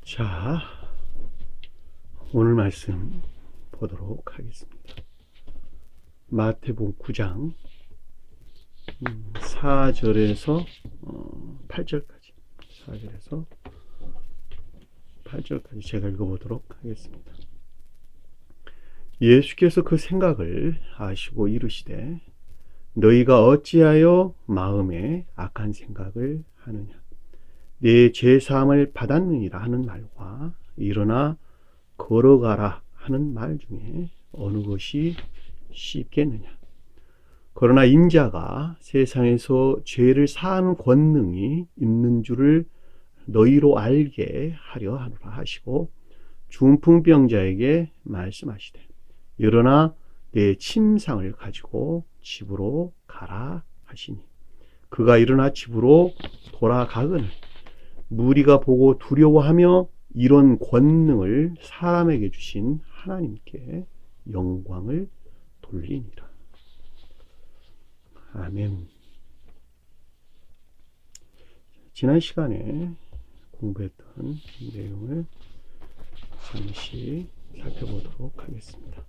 자, 오늘 말씀 보도록 하겠습니다. 마태복음 9장 4절에서 8절까지 4절에서 8절까지 제가 읽어보도록 하겠습니다. 예수께서 그 생각을 아시고 이르시되 너희가 어찌하여 마음에 악한 생각을 하느냐. 내 죄사함을 받았느니라 하는 말과 일어나 걸어가라 하는 말 중에 어느 것이 쉽겠느냐. 그러나 인자가 세상에서 죄를 사하는 권능이 있는 줄을 너희로 알게 하려 하노라 하시고 중풍병자에게 말씀하시되 일어나 내 침상을 가지고 집으로 가라 하시니 그가 일어나 집으로 돌아가거늘 무리가 보고 두려워하며 이런 권능을 사람에게 주신 하나님께 영광을 돌리니라. 아멘. 지난 시간에 공부했던 내용을 잠시 살펴보도록 하겠습니다.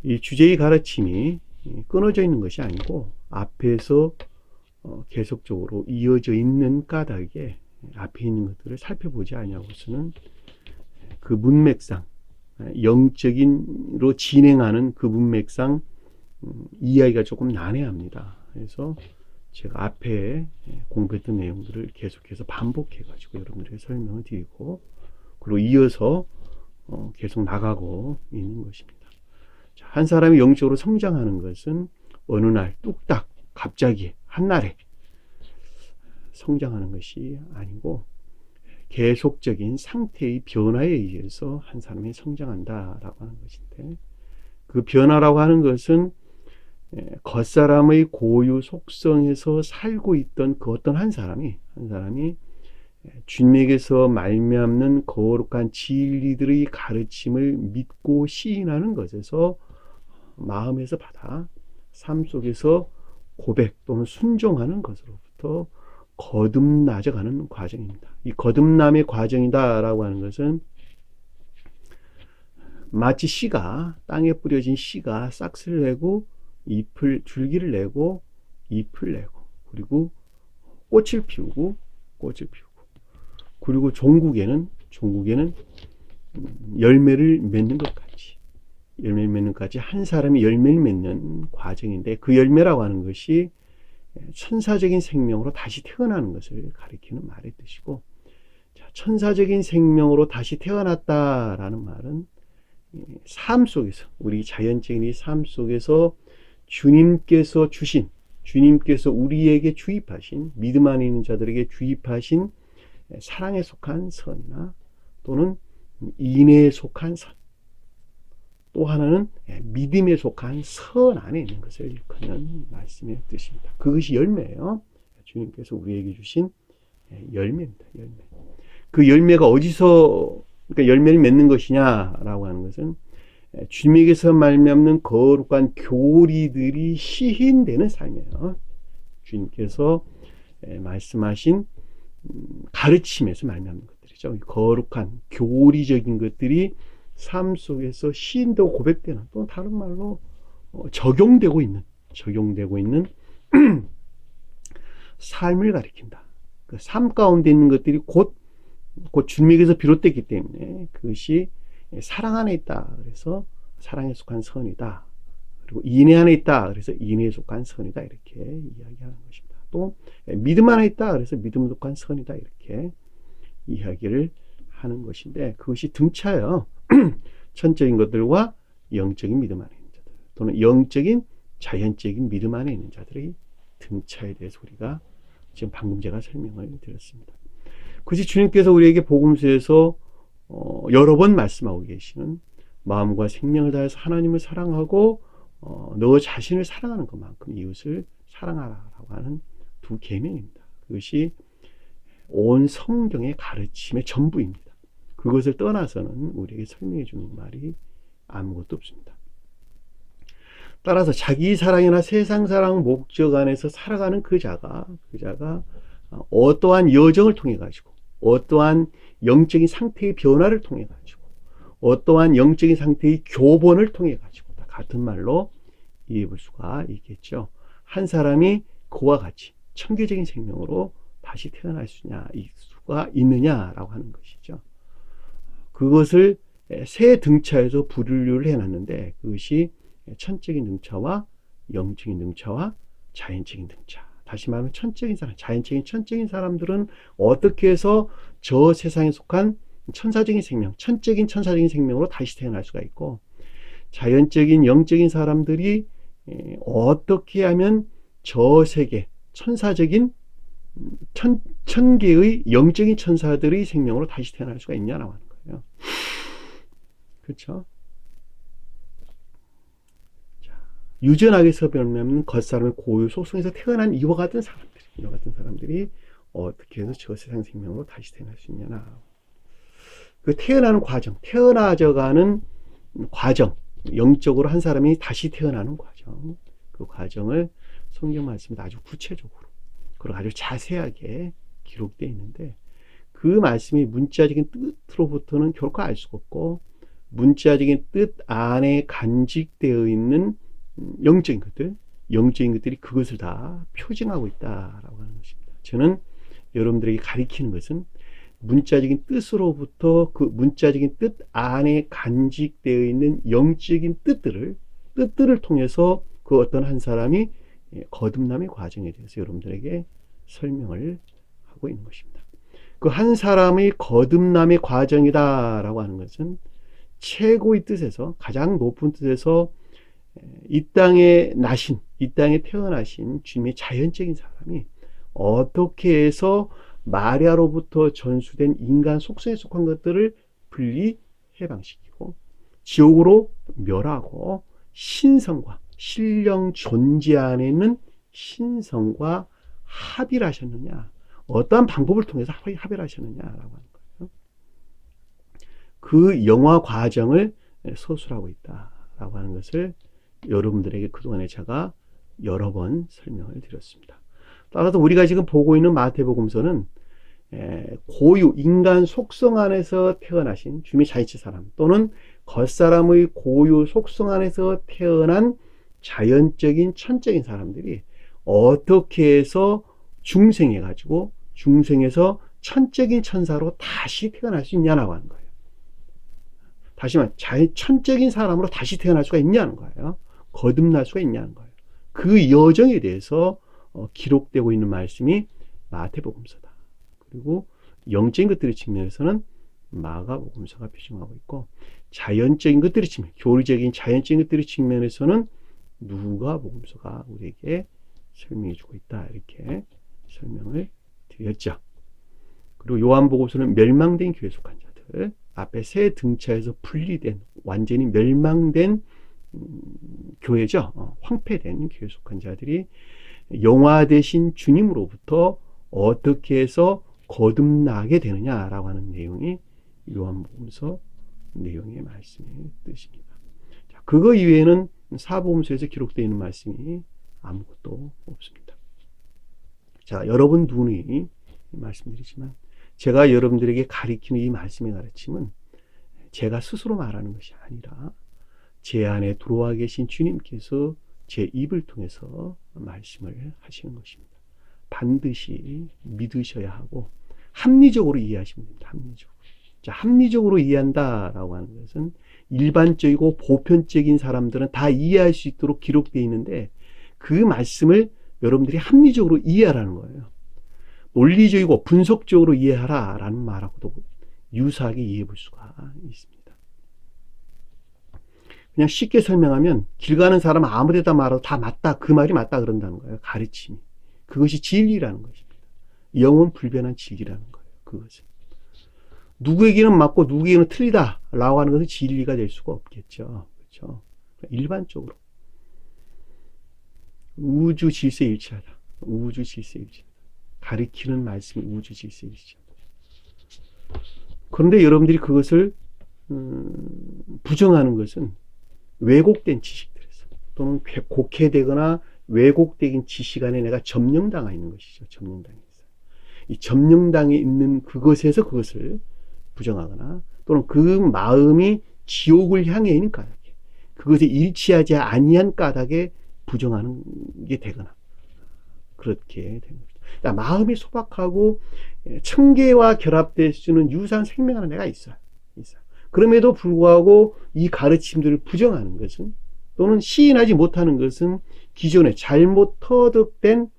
이 주제의 가르침이 끊어져 있는 것이 아니고 앞에서 계속적으로 이어져 있는 까닭에 앞에 있는 것들을 살펴보지 아니하고서는 그 문맥상 영적인로 진행하는 그 문맥상 이야기가 조금 난해합니다. 그래서 제가 앞에 공부했던 내용들을 계속해서 반복해 가지고 여러분들에게 설명을 드리고 그리고 이어서 계속 나가고 있는 것입니다. 한 사람이 영적으로 성장하는 것은 어느 날 뚝딱 갑자기 한날에 성장하는 것이 아니고 계속적인 상태의 변화에 의해서 한 사람이 성장한다라고 하는 것인데 그 변화라고 하는 것은 겉사람의 고유 속성에서 살고 있던 그 어떤 한 사람이 주님에게서 말미암는 거룩한 진리들의 가르침을 믿고 시인하는 것에서 마음에서 받아 삶 속에서 고백 또는 순종하는 것으로부터 거듭나져가는 과정입니다. 이 거듭남의 과정이다라고 하는 것은 마치 씨가 땅에 뿌려진 씨가 싹스를 내고 줄기를 내고 잎을 내고 그리고 꽃을 피우고 그리고 종국에는 열매를 맺는 것까지 한 사람이 열매를 맺는 과정인데 그 열매라고 하는 것이 천사적인 생명으로 다시 태어나는 것을 가리키는 말의 뜻이고 천사적인 생명으로 다시 태어났다라는 말은 삶 속에서 우리 자연적인 이 삶 속에서 주님께서 우리에게 주입하신 믿음 안에 있는 자들에게 주입하신 사랑에 속한 선이나 또는 인애에 속한 선 또 하나는 믿음에 속한 선 안에 있는 것을 일컫는 말씀의 뜻입니다. 그것이 열매예요. 주님께서 우리에게 주신 열매입니다. 열매. 그 열매가 어디서 그러니까 열매를 맺는 것이냐라고 하는 것은 주님에게서 말미암는 거룩한 교리들이 시인되는 삶이에요. 주님께서 말씀하신 가르침에서 말미암는 것들이죠. 거룩한 교리적인 것들이 삶 속에서 시인되고 고백되는 또 다른 말로 적용되고 있는 삶을 가리킨다. 그 삶 가운데 있는 것들이 곧 주님에게서 비롯됐기 때문에 그것이 사랑 안에 있다. 그래서 사랑에 속한 선이다. 그리고 인애 안에 있다. 그래서 인애에 속한 선이다. 이렇게 이야기하는 것입니다. 또 믿음 안에 있다. 그래서 믿음에 속한 선이다. 이렇게 이야기를 하는 것인데 그것이 등차예요. 천적인 것들과 영적인 믿음 안에 있는 자들 또는 영적인 자연적인 믿음 안에 있는 자들의 등차에 대해서 우리가 지금 방금 제가 설명을 드렸습니다. 굳이 주님께서 우리에게 복음서에서 여러 번 말씀하고 계시는 마음과 생명을 다해서 하나님을 사랑하고 너 자신을 사랑하는 것만큼 이웃을 사랑하라라고 하는 두 계명입니다. 그것이 온 성경의 가르침의 전부입니다. 그것을 떠나서는 우리에게 설명해 주는 말이 아무것도 없습니다. 따라서 자기 사랑이나 세상 사랑 목적 안에서 살아가는 그 자가 어떠한 여정을 통해 가지고 어떠한 영적인 상태의 변화를 통해 가지고 어떠한 영적인 상태의 교본을 통해 가지고 같은 말로 이해해 볼 수가 있겠죠. 한 사람이 그와 같이 천계적인 생명으로 다시 태어날 수가 있느냐라고 하는 것이죠. 그것을 세 등차에서 분류를 해놨는데 그것이 천적인 등차와 영적인 등차와 자연적인 등차. 다시 말하면 천적인 사람, 천적인 사람들은 어떻게 해서 저 세상에 속한 천사적인 생명, 천적인 천사적인 생명으로 다시 태어날 수가 있고, 자연적인 영적인 사람들이 어떻게 하면 저 세계 천사적인 천계의 영적인 천사들의 생명으로 다시 태어날 수가 있냐라고 하는 거예요. 그렇죠? 유전학에서 보면 겉사람의 고유 속성에서 태어난 이와 같은 사람들이 어떻게 해서 저 세상 생명으로 다시 태어날 수 있냐나. 그 태어나는 과정, 태어나져가는 과정, 영적으로 한 사람이 다시 태어나는 과정, 그 과정을 성경 말씀에 아주 구체적으로 그리고 아주 자세하게 기록되어 있는데, 그 말씀이 문자적인 뜻으로부터는 결코 알 수가 없고, 문자적인 뜻 안에 간직되어 있는 영적인 것들이 그것을 다 표징하고 있다라고 하는 것입니다. 저는 여러분들에게 가리키는 것은 문자적인 뜻으로부터 그 문자적인 뜻 안에 간직되어 있는 영적인 뜻들을 통해서 그 어떤 한 사람이 거듭남의 과정에 대해서 여러분들에게 설명을 하고 있는 것입니다. 그 한 사람의 거듭남의 과정이다라고 하는 것은 최고의 뜻에서, 가장 높은 뜻에서 이 땅에 태어나신 주님의 자연적인 사람이 어떻게 해서 마리아로부터 전수된 인간 속성에 속한 것들을 분리 해방시키고 지옥으로 멸하고 신성과 신령 존재 안에 있는 신성과 합의를 하셨느냐, 어떠한 방법을 통해서 합의를 하셨느냐라고 하는 거예요. 그 영화 과정을 서술하고 있다라고 하는 것을 여러분들에게 그동안에 제가 여러 번 설명을 드렸습니다. 따라서 우리가 지금 보고 있는 마태복음서는 고유 인간 속성 안에서 태어나신 주님의 자연체 사람, 또는 겉사람의 고유 속성 안에서 태어난 자연적인 천적인 사람들이 어떻게 해서 중생해서 천적인 천사로 다시 태어날 수 있냐라고 하는 거예요. 다시 말해, 천적인 사람으로 다시 태어날 수가 있냐는 거예요. 거듭날 수가 있냐는 거예요. 그 여정에 대해서 기록되고 있는 말씀이 마태복음서다. 그리고 영적인 것들의 측면에서는 마가복음서가 표징하고 있고, 자연적인 것들의 측면, 교리적인 자연적인 것들의 측면에서는 누가복음서가 우리에게 설명해 주고 있다. 이렇게 설명을 드렸죠. 그리고 요한복음서는 멸망된 교회에 속한 자들, 앞에 세 등차에서 분리된, 완전히 멸망된 교회죠. 황폐된 교회에 속한 자들이 영화 되신 주님으로부터 어떻게 해서 거듭나게 되느냐라고 하는 내용이 요한복음서 내용의 말씀의 뜻입니다. 자, 그거 이외에는 사복음서에서 기록되어 있는 말씀이 아무것도 없습니다. 자, 여러분 눈이 말씀드리지만 제가 여러분들에게 가리키는 이 말씀의 가르침은 제가 스스로 말하는 것이 아니라 제 안에 들어와 계신 주님께서 제 입을 통해서 말씀을 하시는 것입니다. 반드시 믿으셔야 하고 합리적으로 이해하시면 됩니다. 합리적으로 이해한다라고 하는 것은 일반적이고 보편적인 사람들은 다 이해할 수 있도록 기록되어 있는데, 그 말씀을 여러분들이 합리적으로 이해하라는 거예요. 논리적이고 분석적으로 이해하라라는 말하고도 유사하게 이해해 볼 수가 있습니다. 그냥 쉽게 설명하면 길 가는 사람 아무데다 말해도 다 맞다, 그 말이 맞다 그런다는 거예요. 가르침이. 그것이 진리라는 것입니다. 영원 불변한 진리라는 거예요. 그것은. 누구에게는 맞고 누구에게는 틀리다라고 하는 것은 진리가 될 수가 없겠죠. 그렇죠? 일반적으로 우주 질서에 일치하다. 가리키는 말씀이 우주 질서에 일치하다. 그런데 여러분들이 그것을 부정하는 것은 왜곡된 지식들에서, 또는 곡해되거나 왜곡된 지식 안에 내가 점령당하 있는 것이죠. 점령당했어요. 이 점령당에 있는 그것에서 그것을 부정하거나 또는 그 마음이 지옥을 향해 있는 까닭에 그것에 일치하지 아니한 까닭에 부정하는 게 되거나 그렇게 되는 겁니다. 그러니까 마음이 소박하고 천계와 결합될 수 있는 유사한 생명하는 애가 있어요. 그럼에도 불구하고 이 가르침들을 부정하는 것은 또는 시인하지 못하는 것은 기존에 잘못 터득된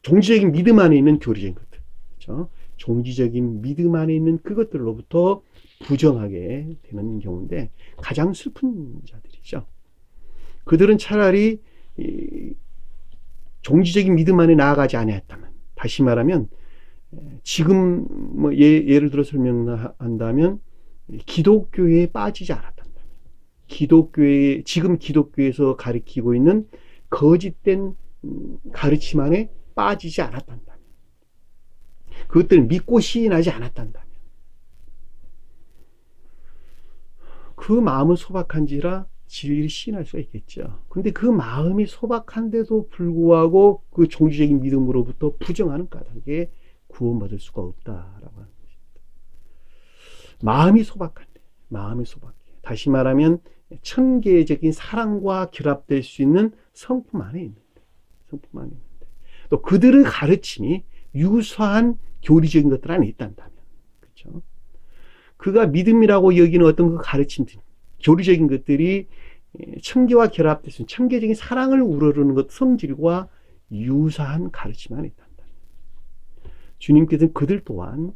종지적인 믿음 안에 있는 교리적인 것들, 그렇죠? 종지적인 믿음 안에 있는 그것들로부터 부정하게 되는 경우인데 가장 슬픈 자들이죠. 그들은 차라리 종지적인 믿음 안에 나아가지 않았다면, 다시 말하면 지금 뭐 예를 들어 설명한다면 기독교에 빠지지 않았단다. 지금 기독교에서 가르치고 있는 거짓된 가르침 안에 빠지지 않았단다면, 그것들을 믿고 시인하지 않았단다면, 그 마음은 소박한지라 진리를 시인할 수가 있겠죠. 근데 그 마음이 소박한데도 불구하고 그 종교적인 믿음으로부터 부정하는 까닭에 구원받을 수가 없다라고 하는 것입니다. 마음이 소박해. 다시 말하면 천계적인 사랑과 결합될 수 있는 성품 안에 있는데, 또 그들의 가르침이 유사한 교리적인 것들 안에 있단다면, 그렇죠? 그가 믿음이라고 여기는 어떤 그 가르침들, 교리적인 것들이 천계와 결합될 수 있는 천계적인 사랑을 우러르는 것 성질과 유사한 가르침 안에 있단다. 주님께서는 그들 또한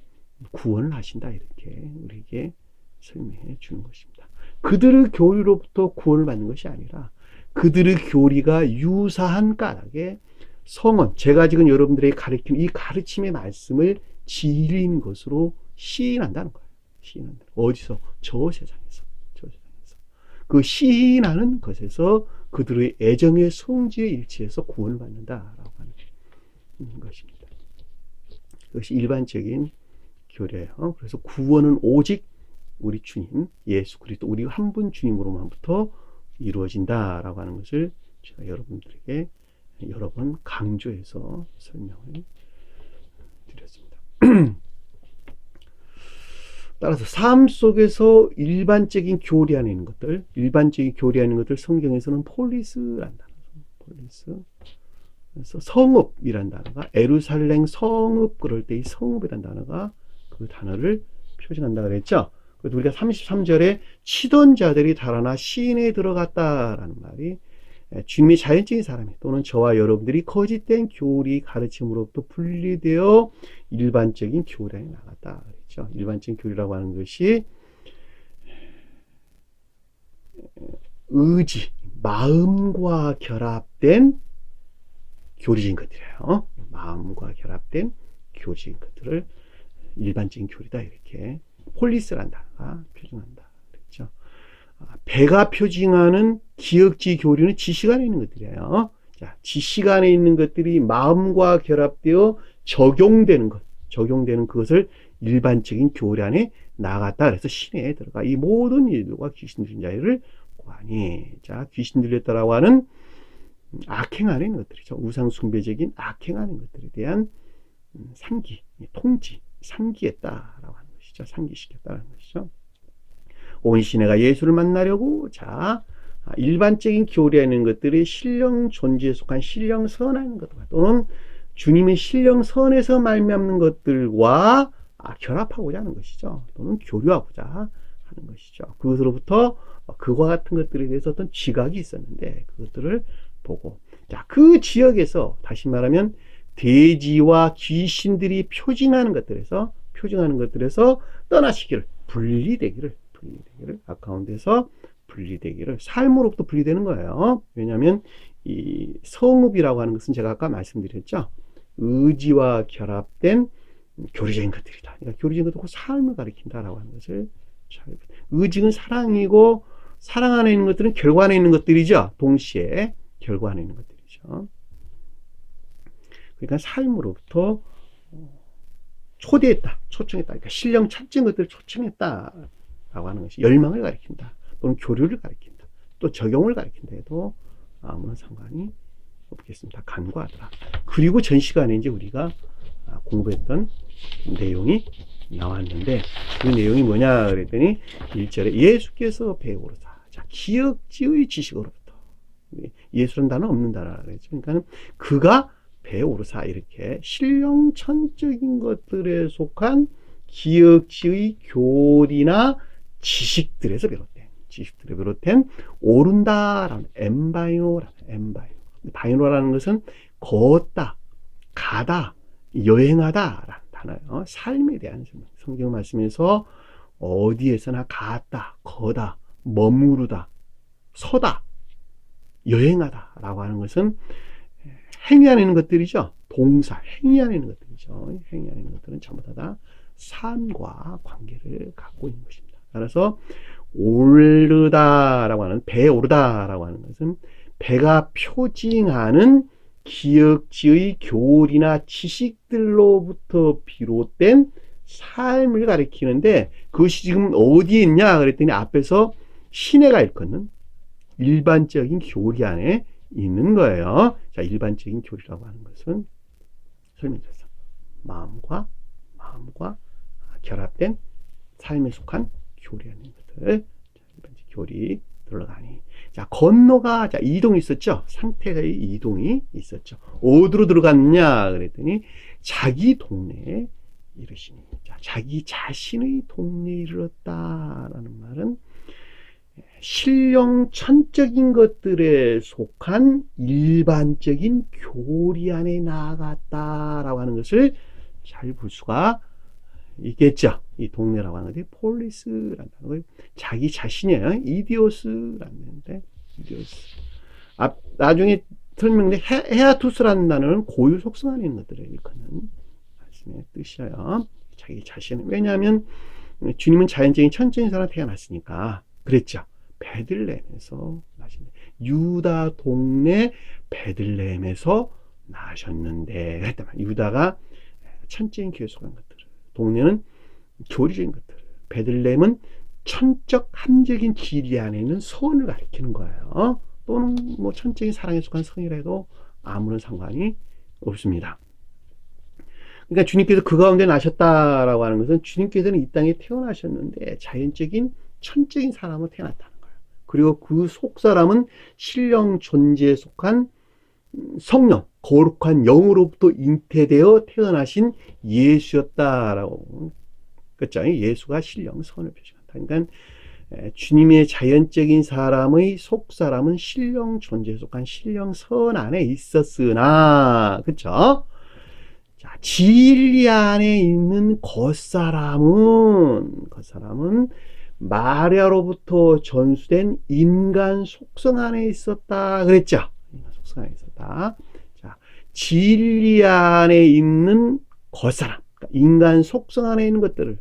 구원을 하신다, 이렇게 우리에게 설명해 주는 것입니다. 그들의 교리로부터 구원을 받는 것이 아니라 그들의 교리가 유사한 까닭에 성원, 제가 지금 여러분들에게 가르치는 이 가르침의 말씀을 진리인 것으로 시인한다는 거예요. 어디서? 저 세상에서. 그 시인하는 것에서 그들의 애정의 성질에 일치해서 구원을 받는다라고 하는 것입니다. 그것이 일반적인 교례예요. 그래서 구원은 오직 우리 주님 예수 그리스도, 우리 한 분 주님으로만부터 이루어진다라고 하는 것을 제가 여러분들에게 여러 번 강조해서 설명을 드렸습니다. 따라서 삶 속에서 일반적인 교리 안에 있는 것들, 성경에서는 폴리스란다. 그래서 성읍이란 단어가, 에루살렘 성읍, 그럴 때 이 성읍이란 단어가 그 단어를 표징한다 그랬죠. 그래서 우리가 33절에 치던 자들이 달아나 시인에 들어갔다라는 말이 주님의 자연적인 사람이 또는 저와 여러분들이 거짓된 교리 가르침으로부터 분리되어 일반적인 교리 안에 나갔다 그랬죠. 일반적인 교리라고 하는 것이 의지, 마음과 결합된 교리적인 것들이에요. 마음과 결합된 교리적인 것들을 일반적인 교리다, 이렇게 폴리스란 단어가 표징한다 그랬죠. 배가 표징하는 기억지 교리는 지식안에 있는 것들이에요. 자, 지식안에 있는 것들이 마음과 결합되어 적용되는 그것을 일반적인 교리 안에 나갔다 그래서 신에 들어가 이 모든 일들과 귀신 들린 자를 고하니. 자, 귀신 들렸다라고 하는 악행 안에 있는 것들이죠. 우상 숭배적인 악행 안에 있는 것들에 대한 상기, 통지, 상기했다라고 하는 것이죠. 상기시켰다는 것이죠. 온 시내가 예수를 만나려고, 자, 일반적인 교리에 있는 것들이 신령 존재에 속한 신령 선한 것과 또는 주님의 신령 선에서 말미암는 것들과 결합하고자 하는 것이죠. 또는 교류하고자 하는 것이죠. 그것으로부터 그와 같은 것들에 대해서 어떤 지각이 있었는데 그것들을 보고, 자, 그 지역에서 다시 말하면 대지와 귀신들이 표징하는 것들에서 떠나시기를, 분리되기를 가운데서 분리되기를, 삶으로부터 분리되는 거예요. 왜냐하면 이 성읍이라고 하는 것은 제가 아까 말씀드렸죠. 의지와 결합된 교리적인 것들이다. 그러니까 교리적인 것도 삶을 가리킨다라고 하는 것을 잘, 의지는 사랑이고 사랑 안에 있는 것들은 결과 안에 있는 것들이죠. 동시에 결과 안에 있는 것들이죠. 그러니까 삶으로부터 초대했다, 초청했다. 그러니까 신령 찾은 것들을 초청했다라고 하는 것이 열망을 가리킨다. 또는 교류를 가리킨다. 또 적용을 가리킨다 해도 아무런 상관이 없겠습니다. 간과하더라. 그리고 전 시간에 이제 우리가 공부했던 내용이 나왔는데, 그 내용이 뭐냐 그랬더니 1절에 예수께서 배우로다. 자, 기역지의 지식으로부터. 예수란 단어 없는 단어라 그랬죠. 그러니까 그가 배우로사, 이렇게 신령천적인 것들에 속한 기역지의 교리나 지식들에서 비롯된 오른다라는 엠바이노라는 바이노라는 것은 걷다, 가다, 여행하다라는 단어예요. 삶에 대한 성경 말씀에서 어디에서나 갔다, 거다, 머무르다, 서다, 여행하다라고 하는 것은 행위 안에 있는 것들이죠. 동사, 행위 안에 있는 것들이죠. 행위 안에 있는 것들은 전부 다 삶과 관계를 갖고 있는 것입니다. 따라서 오르다라고 하는, 배 오르다라고 하는 것은 배가 표징하는 기역지의 교리나 지식들로부터 비롯된 삶을 가리키는데, 그것이 지금 어디에 있냐 그랬더니 앞에서 시내가 일컫는 일반적인 교리 안에 있는 거예요. 자, 일반적인 교리라고 하는 것은 설명드렸어. 마음과 결합된 삶에 속한 교리 안에 있는 것들. 일반적 교리 들어가니. 자, 건너가, 자, 이동이 있었죠. 상태의 이동이 있었죠. 어디로 들어갔냐 그랬더니 자기 동네에 이르시니. 자, 자기 자신의 동네에 이르렀다라는 말은 신령천적인 것들에 속한 일반적인 교리 안에 나아갔다라고 하는 것을 잘 볼 수가 있겠죠. 이 동네라고 하는 것이 폴리스라는 거예요. 자기 자신이에요. 이디오스라는 건데, 이디오스. 나중에 설명돼 헤아투스라는 단어는 고유 속성 안에 있는 것들을 일컫는 말씀의 뜻이에요. 자기 자신은. 왜냐하면 주님은 자연적인 천적인 사람으로 태어났으니까 그랬죠. 베들레헴에서 나신, 유다 동네 베들레헴에서 나셨는데 그랬단 말이에요. 유다가 천적인 교회에 속한 것들, 동네는 교리적인 것들, 베들레헴은 천적 함적인 지리 안에 있는 선을 가리키는 거예요. 또는 뭐 천적인 사랑에 속한 성이라도 아무런 상관이 없습니다. 그러니까 주님께서 그 가운데 나셨다라고 하는 것은 주님께서는 이 땅에 태어나셨는데 자연적인 천적인 사람으로 태어났다는 거예요. 그리고 그 속 사람은 신령 존재에 속한 성령, 거룩한 영으로부터 잉태되어 태어나신 예수였다라고. 그렇죠? 예수가 신령 선을 표시한다. 그러니까 주님의 자연적인 사람의 속 사람은 신령 존재에 속한 신령 선 안에 있었으나, 그렇죠? 자, 진리 안에 있는 겉사람은 마리아로부터 전수된 인간 속성 안에 있었다 그랬죠. 인간 속성 안에 있었다. 자, 진리 안에 있는 겉사람, 그러니까 인간 속성 안에 있는 것들을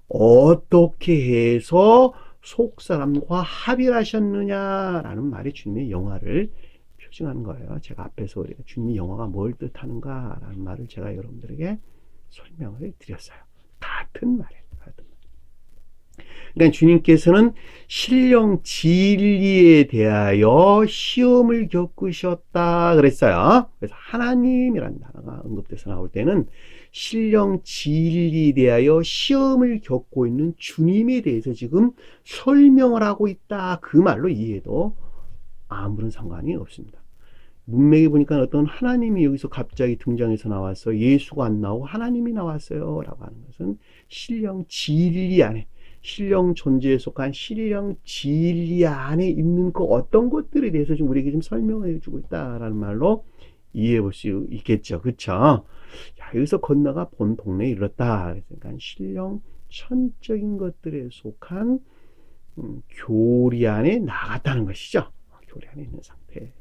어떻게 해서 속사람과 합일하셨느냐라는 말이 주님의 영화를 표징하는 거예요. 제가 앞에서 우리가 주님의 영화가 뭘 뜻하는가라는 말을 제가 여러분들에게 설명을 드렸어요. 같은 말이에요. 그러니까 주님께서는 신령 진리에 대하여 시험을 겪으셨다 그랬어요. 그래서 하나님이라는 단어가 언급돼서 나올 때는 신령 진리에 대하여 시험을 겪고 있는 주님에 대해서 지금 설명을 하고 있다, 그 말로 이해해도 아무런 상관이 없습니다. 문맥에 보니까 어떤 하나님이 여기서 갑자기 등장해서 나왔어요. 예수가 안 나오고 하나님이 나왔어요 라고 하는 것은 신령 진리 안에, 신령 존재에 속한 신령 진리 안에 있는 그 어떤 것들에 대해서 지금 우리에게 좀 설명을 해주고 있다라는 말로 이해해 볼 수 있겠죠. 그쵸? 야, 여기서 건너가 본 동네에 이르렀다. 그러니까 신령 천적인 것들에 속한 교리 안에 나갔다는 것이죠. 교리 안에 있는 상태.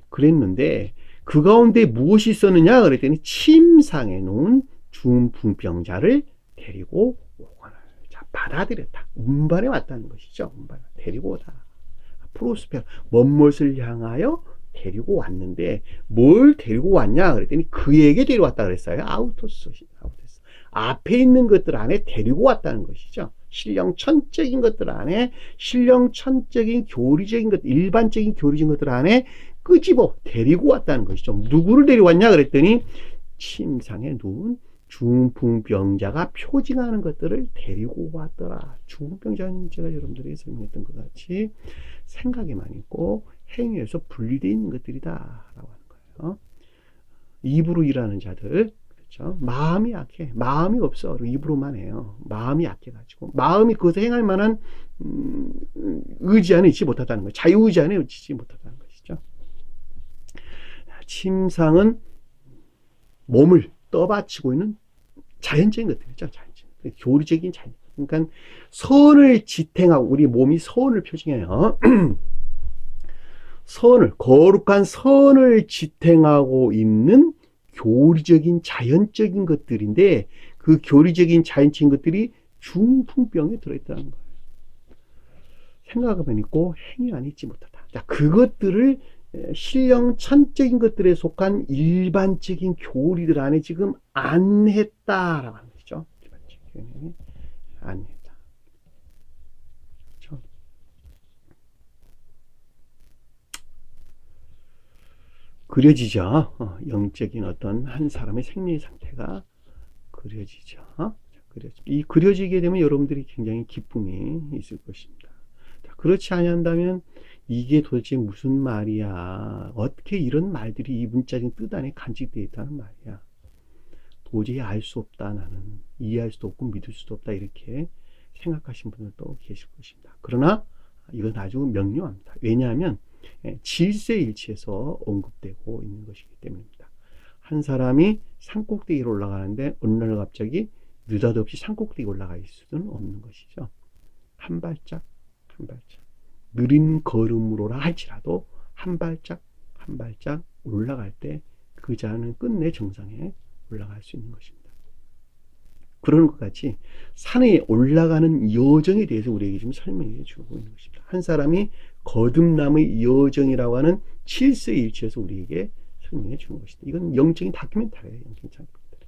그랬는데 그 가운데 무엇이 있었느냐 그랬더니 침상에 놓은 중풍병자를 데리고 오거늘. 자, 받아들였다. 운반해 왔다는 것이죠. 운반, 데리고 오다. 프로스페라, 먼 곳을 향하여 데리고 왔는데 뭘 데리고 왔냐 그랬더니 그에게 데려왔다 그랬어요. 아우토스. 앞에 있는 것들 안에 데리고 왔다는 것이죠. 신령 천적인 것들 안에, 신령 천적인 교리적인 것, 일반적인 교리적인 것들 안에 끄집어 데리고 왔다는 것이죠. 누구를 데려왔냐 그랬더니 침상에 누운 중풍병자가 표징하는 것들을 데리고 왔더라. 중풍병자는 제가 여러분들에게 설명했던 것 같이 생각에만 있고 행위에서 분리되어 있는 것들이다 라고 하는 거예요. 입으로 일하는 자들, 그렇죠? 마음이 약해. 마음이 없어. 입으로만 해요. 마음이 약해가지고 마음이 그것을 행할 만한 의지 안에 있지 못하다는 거예요. 자유의지 안에 있지 못하다는 것이죠. 침상은 몸을 떠받치고 있는 자연적인 것들이죠. 자연적인. 교리적인 자연. 그러니까 선을 지탱하고 우리 몸이 선을 표징해요. 선을, 거룩한 선을 지탱하고 있는 교리적인 자연적인 것들인데 그 교리적인 자연적인 것들이 중풍병에 들어있다는 거예요. 생각하면 있고 행위 안에 있지 못하다. 자, 그것들을 신령 천적인 것들에 속한 일반적인 교리들 안에 지금 안 했다라고 하는 것이죠. 일반적인 교리는 안 했다. 그렇죠? 그려지죠. 영적인 어떤 한 사람의 생명의 상태가 그려지죠. 이 그려지게 되면 여러분들이 굉장히 기쁨이 있을 것입니다. 그렇지 않는다면 이게 도대체 무슨 말이야? 어떻게 이런 말들이 이 문자적인 뜻 안에 간직되어 있다는 말이야? 도저히 알 수 없다. 나는 이해할 수도 없고 믿을 수도 없다. 이렇게 생각하신 분들도 계실 것입니다. 그러나 이건 아주 명료합니다. 왜냐하면 질서일치에서 언급되고 있는 것이기 때문입니다. 한 사람이 산꼭대기로 올라가는데 어느 날 갑자기 느닷없이 산꼭대기 올라가 있을 수는 없는 것이죠. 한 발짝 한 발짝 느린 걸음으로라 할지라도 한 발짝 한 발짝 올라갈 때 그 자는 끝내 정상에 올라갈 수 있는 것입니다. 그런 것 같이 산에 올라가는 여정에 대해서 우리에게 지금 설명해 주고 있는 것입니다. 한 사람이 거듭남의 여정이라고 하는 칠세일치에서 우리에게 설명해 주는 것입니다. 이건 영적인 다큐멘터리예요. 영적인 다큐멘터리.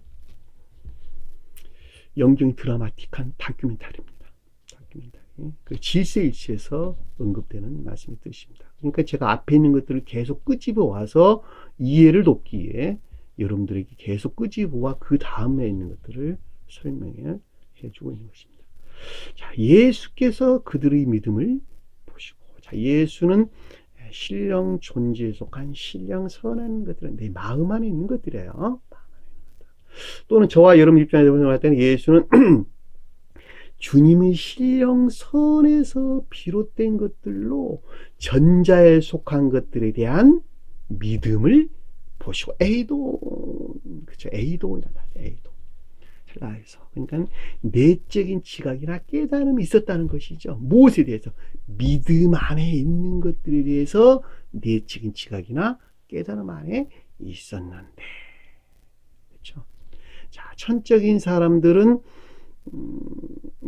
영적인 드라마틱한 다큐멘터리입니다. 다큐멘터리. 그 질서일치에서 언급되는 말씀의 뜻입니다. 그러니까 제가 앞에 있는 것들을 계속 끄집어 와서 이해를 돕기 위해 여러분들에게 계속 끄집어와 그 다음에 있는 것들을 설명해 주고 있는 것입니다. 자, 예수께서 그들의 믿음을 보시고, 자, 예수는 신령 존재에 속한 신령 선한 것들은 내 마음 안에 있는 것들이에요. 마음 안에 있는 것들. 또는 저와 여러분 입장에서 볼 때는 예수는 주님의 신령 선에서 비롯된 것들로 전자에 속한 것들에 대한 믿음을 보시고, 에이도, 그렇죠. 에이도이란다. 에이도. 헬라에서. 그러니까 내적인 지각이나 깨달음이 있었다는 것이죠. 무엇에 대해서? 믿음 안에 있는 것들에 대해서 내적인 지각이나 깨달음 안에 있었는데. 그렇죠. 자, 천적인 사람들은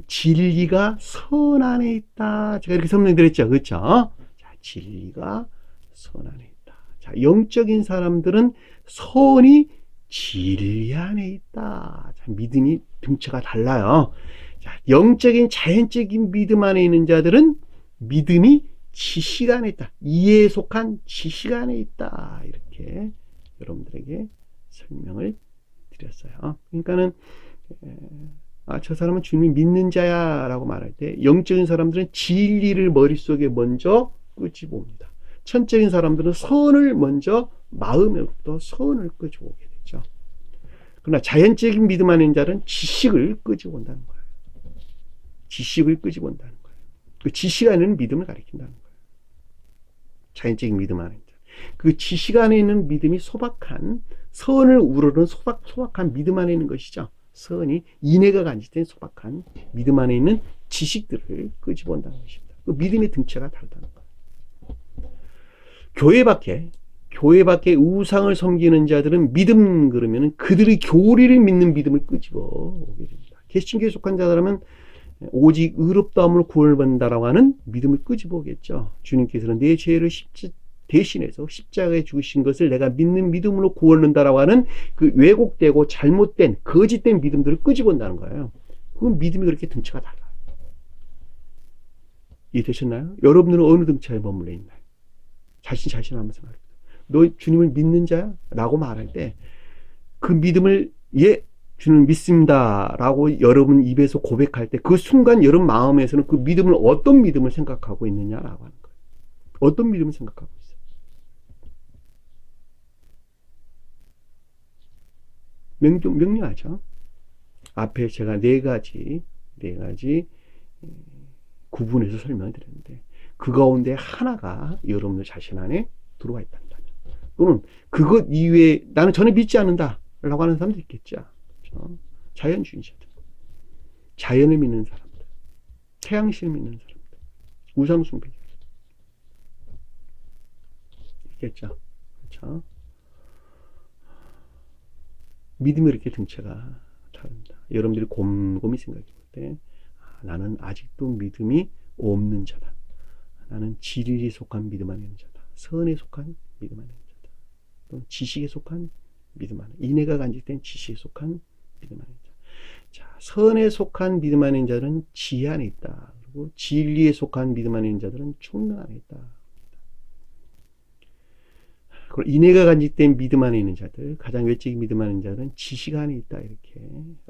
진리가 선 안에 있다. 제가 이렇게 설명드렸죠. 그렇죠? 자, 진리가 선 안에 있다. 자, 영적인 사람들은 선이 진리 안에 있다. 자, 믿음이 등차가 달라요. 자, 영적인 자연적인 믿음 안에 있는 자들은 믿음이 지식 안에 있다. 이해에 속한 지식 안에 있다. 이렇게 여러분들에게 설명을 드렸어요. 그러니까는 저 사람은 주님이 믿는 자야 라고 말할 때 영적인 사람들은 진리를 머릿속에 먼저 끄집어옵니다. 천적인 사람들은 선을 먼저 마음으로부터 선을 끄집어오게 되죠. 그러나 자연적인 믿음 안에 있는 자는 지식을 끄집어온다는 거예요. 지식을 끄집어온다는 거예요. 그 지식 안에는 믿음을 가리킨다는 거예요. 자연적인 믿음 안에 있는 자. 그 지식 안에 있는 믿음이 소박한 선을 우러르는 소박한 믿음 안에 있는 것이죠. 선이 인애가 간직된 소박한 믿음 안에 있는 지식들을 끄집어온다는 것입니다. 그 믿음의 등차가 다르다는 거예요. 교회 밖에 우상을 섬기는 자들은 믿음 그러면 그들의 교리를 믿는 믿음을 끄집어 오게 됩니다. 개신교에 속한 자들은 오직 의롭다함으로 구원을 받는다라고 하는 믿음을 끄집어 오겠죠. 주님께서는 내 죄를 대신해서 십자가에 죽으신 것을 내가 믿는 믿음으로 구원한다라고 하는 그 왜곡되고 잘못된 거짓된 믿음들을 끄집어온다는 거예요. 그 믿음이 그렇게 등차가 달라요. 이해되셨나요? 여러분들은 어느 등차에 머물러 있나요? 자신 한번 생각해보세요. 너 주님을 믿는 자야? 라고 말할 때 그 믿음을 예, 주님 믿습니다 라고 여러분 입에서 고백할 때 그 순간 여러분 마음에서는 그 믿음을 어떤 믿음을 생각하고 있느냐라고 하는 거예요. 어떤 믿음을 생각하고 있어요? 명료하죠. 앞에 제가 네 가지 구분해서 설명을 드렸는데 그 가운데 하나가 여러분들 자신 안에 들어와 있단다. 또는 그것 이외에 나는 전혀 믿지 않는다 라고 하는 사람도 있겠죠. 그렇죠? 자연주의자들, 자연을 믿는 사람들, 태양신을 믿는 사람들, 우상숭배자들 있겠죠. 그렇죠? 믿음이 이렇게 등체가 다릅니다. 여러분들이 곰곰이 생각해 볼 때 나는 아직도 믿음이 없는 자다. 나는 진리에 속한 믿음 안에 있는 자다. 선에 속한 믿음 안에 있는 자다. 또 지식에 속한 믿음 안에, 인애가 간직된 지식에 속한 믿음 안에 있는 자다. 자, 선에 속한 믿음 안에 있는 자들은 지혜 안에 있다. 그리고 진리에 속한 믿음 안에 있는 자들은 총명 안에 있다. 그리고 인애가 간직된 믿음 안에 있는 자들, 가장 외적인 믿음 안에 있는 자들은 지식 안에 있다. 이렇게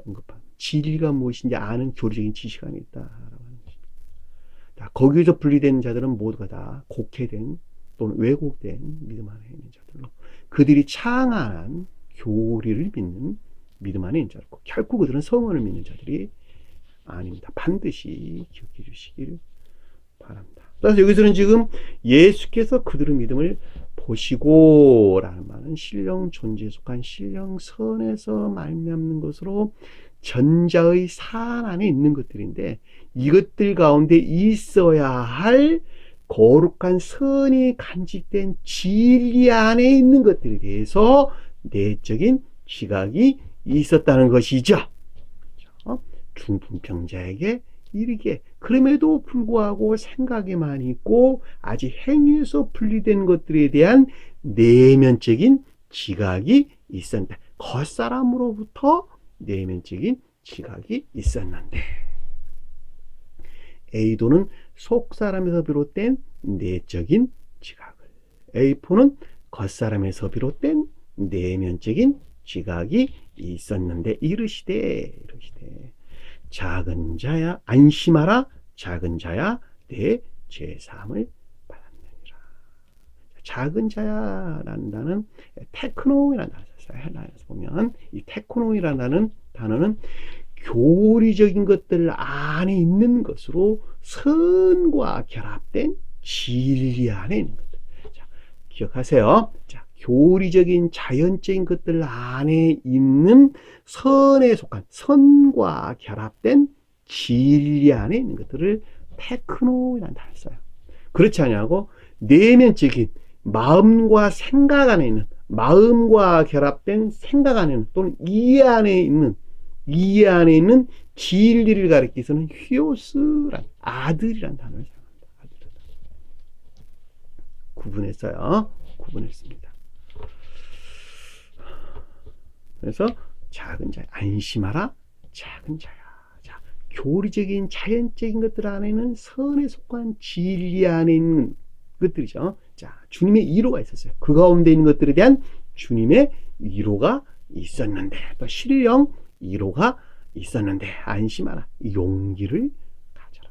언급합니다. 진리가 무엇인지 아는 교리적인 지식 안에 있다라고 하는 것입니다. 거기서 분리된 자들은 모두가 다 곡해된 또는 왜곡된 믿음 안에 있는 자들로 그들이 창안한 교리를 믿는 믿음 안에 있는 자고 결코 그들은 성언을 믿는 자들이 아닙니다. 반드시 기억해 주시길 바랍니다. 그래서 여기서는 지금 예수께서 그들의 믿음을 보시고 라는 말은 신령 존재에 속한 신령 선에서 말미암는 것으로 전자의 산 안에 있는 것들인데 이것들 가운데 있어야 할 거룩한 선이 간직된 진리 안에 있는 것들에 대해서 내적인 지각이 있었다는 것이죠. 중풍병자에게 이르게 그럼에도 불구하고 생각에만 있고 아직 행위에서 분리된 것들에 대한 내면적인 지각이 있었는데 겉사람으로부터 내면적인 지각이 있었는데 A도는 속사람에서 비롯된 내적인 지각을 A4는 겉사람에서 비롯된 내면적인 지각이 있었는데 이르시되 작은 자야 안심하라 작은 자야 내 죄사함을 받았느니라. 작은 자야라는 단어는 테크노이라는 단어를 써요. 헬라어에서 보면 이 테크노이라는 단어는 교리적인 것들 안에 있는 것으로 선과 결합된 진리 안에 있는 것들. 자, 기억하세요. 자, 교리적인 자연적인 것들 안에 있는 선에 속한 선과 결합된 진리 안에 있는 것들을 테크노이라는 단어를 써요. 그렇지 않냐고 내면적인 마음과 생각 안에 있는 마음과 결합된 생각 안에 있는 또는 이해 안에 있는 진리를 가리키서는 휴오스란 아들이란 단어를 사용합니다. 구분했어요. 구분했습니다. 그래서 작은 자야 안심하라 작은 자야. 자, 교리적인 자연적인 것들 안에는 선에 속한 진리 안에 있는 것들이죠. 자, 주님의 위로가 있었어요. 그 가운데 있는 것들에 대한 주님의 위로가 있었는데 또 신령 위로가 있었는데 안심하라 용기를 가져라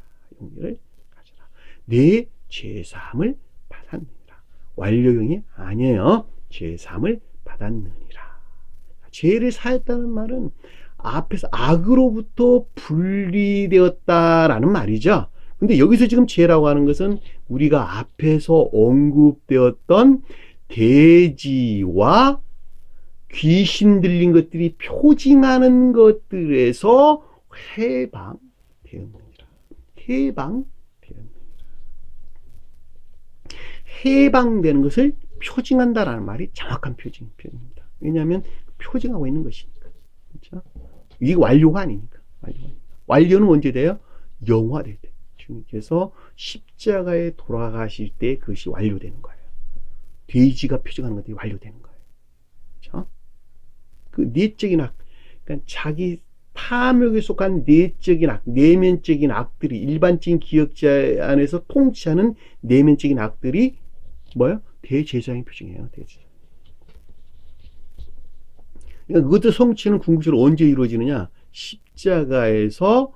내 죄사함을 받았느니라. 완료형이 아니에요. 죄사함을 받았느니라. 죄를 사했다는 말은 앞에서 악으로부터 분리되었다라는 말이죠. 근데 여기서 지금 죄라고 하는 것은 우리가 앞에서 언급되었던 돼지와 귀신 들린 것들이 표징하는 것들에서 해방되었느니라. 해방되는 것을 표징한다라는 말이 정확한 표징입니다. 왜냐하면 표징하고 있는 것이니까. 그렇죠? 이게 완료가 아니니까. 완료는 언제 돼요? 영화될 때. 주님께서 십자가에 돌아가실 때 그것이 완료되는 거예요. 돼지가 표징하는 것들이 완료되는 거예요. 그렇죠? 그 내적인 악, 그러니까 자기 탐욕에 속한 내적인 악, 내면적인 악들이 일반적인 기억자 안에서 통치하는 내면적인 악들이 뭐예요? 대제사장의 표징이에요. 대제사장. 그러니까 그것도 성취는 궁극적으로 언제 이루어지느냐? 십자가에서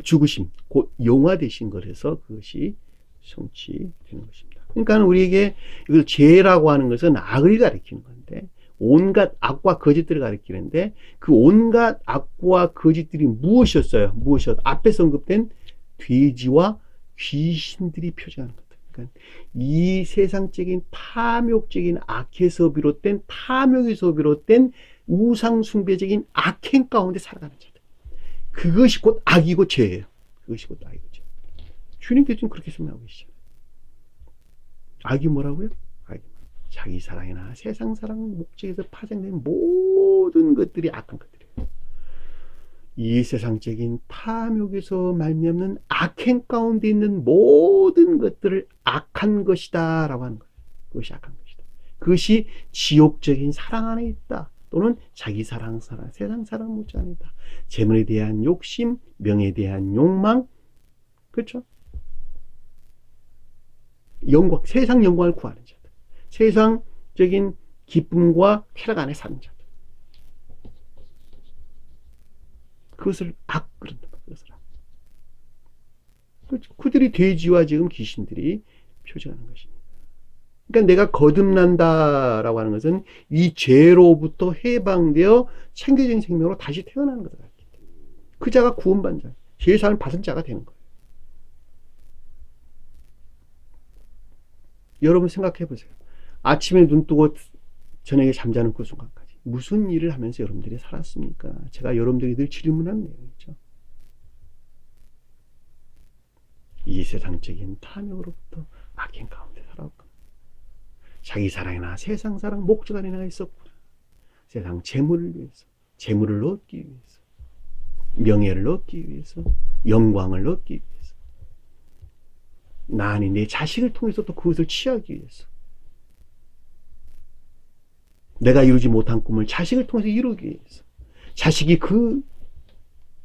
죽으심, 곧 영화되신 것에서 그것이 성취되는 것입니다. 그러니까 우리에게 이걸 죄라고 하는 것은 악을 가리키는 건데, 온갖 악과 거짓들을 가리키는데, 그 온갖 악과 거짓들이 무엇이었어요? 무엇이었? 앞에서 언급된 돼지와 귀신들이 표정하는 것. 그러니까 이 세상적인 탐욕적인 악에서 비롯된, 탐욕에서 비롯된 우상숭배적인 악행 가운데 살아가는 자들. 그것이 곧 악이고 죄예요. 그것이 곧 악이고 죄. 주님께서 지금 그렇게 설명하고 계시잖아요. 악이 뭐라고요? 악이 자기 사랑이나 세상 사랑 목적에서 파생된 모든 것들이 악한 것들이에요. 이 세상적인 탐욕에서 말미암는 악행 가운데 있는 모든 것들을 악한 것이다 라고 하는 거예요. 그것이 악한 것이다. 그것이 지옥적인 사랑 안에 있다. 또는 자기 사랑, 세상 사랑 못지 않다. 재물에 대한 욕심, 명예에 대한 욕망, 그렇죠? 영광, 세상 영광을 구하는 자들, 세상적인 기쁨과 쾌락 안에 사는 자들, 그것을 악 그런다. 그것을 악. 그들이 돼지와 지금 귀신들이 표정하는 것입니다. 그러니까 내가 거듭난다라고 하는 것은 이 죄로부터 해방되어 창조적인 생명으로 다시 태어나는 것을 알기 때문에 그 자가 구원받은 자, 죄사함을 받은 자가 되는 거예요. 여러분 생각해 보세요. 아침에 눈 뜨고 저녁에 잠자는 그 순간까지 무슨 일을 하면서 여러분들이 살았습니까? 제가 여러분들이 늘 질문한 내용이죠. 이 세상적인 탐욕으로부터 악행 가운데 살아왔구나. 자기 사랑이나 세상 사랑 목적 안에 나 있었구나. 세상 재물을 위해서, 재물을 얻기 위해서, 명예를 얻기 위해서, 영광을 얻기 위해서, 나 아닌 내 자식을 통해서 또 그것을 취하기 위해서, 내가 이루지 못한 꿈을 자식을 통해서 이루기 위해서, 자식이 그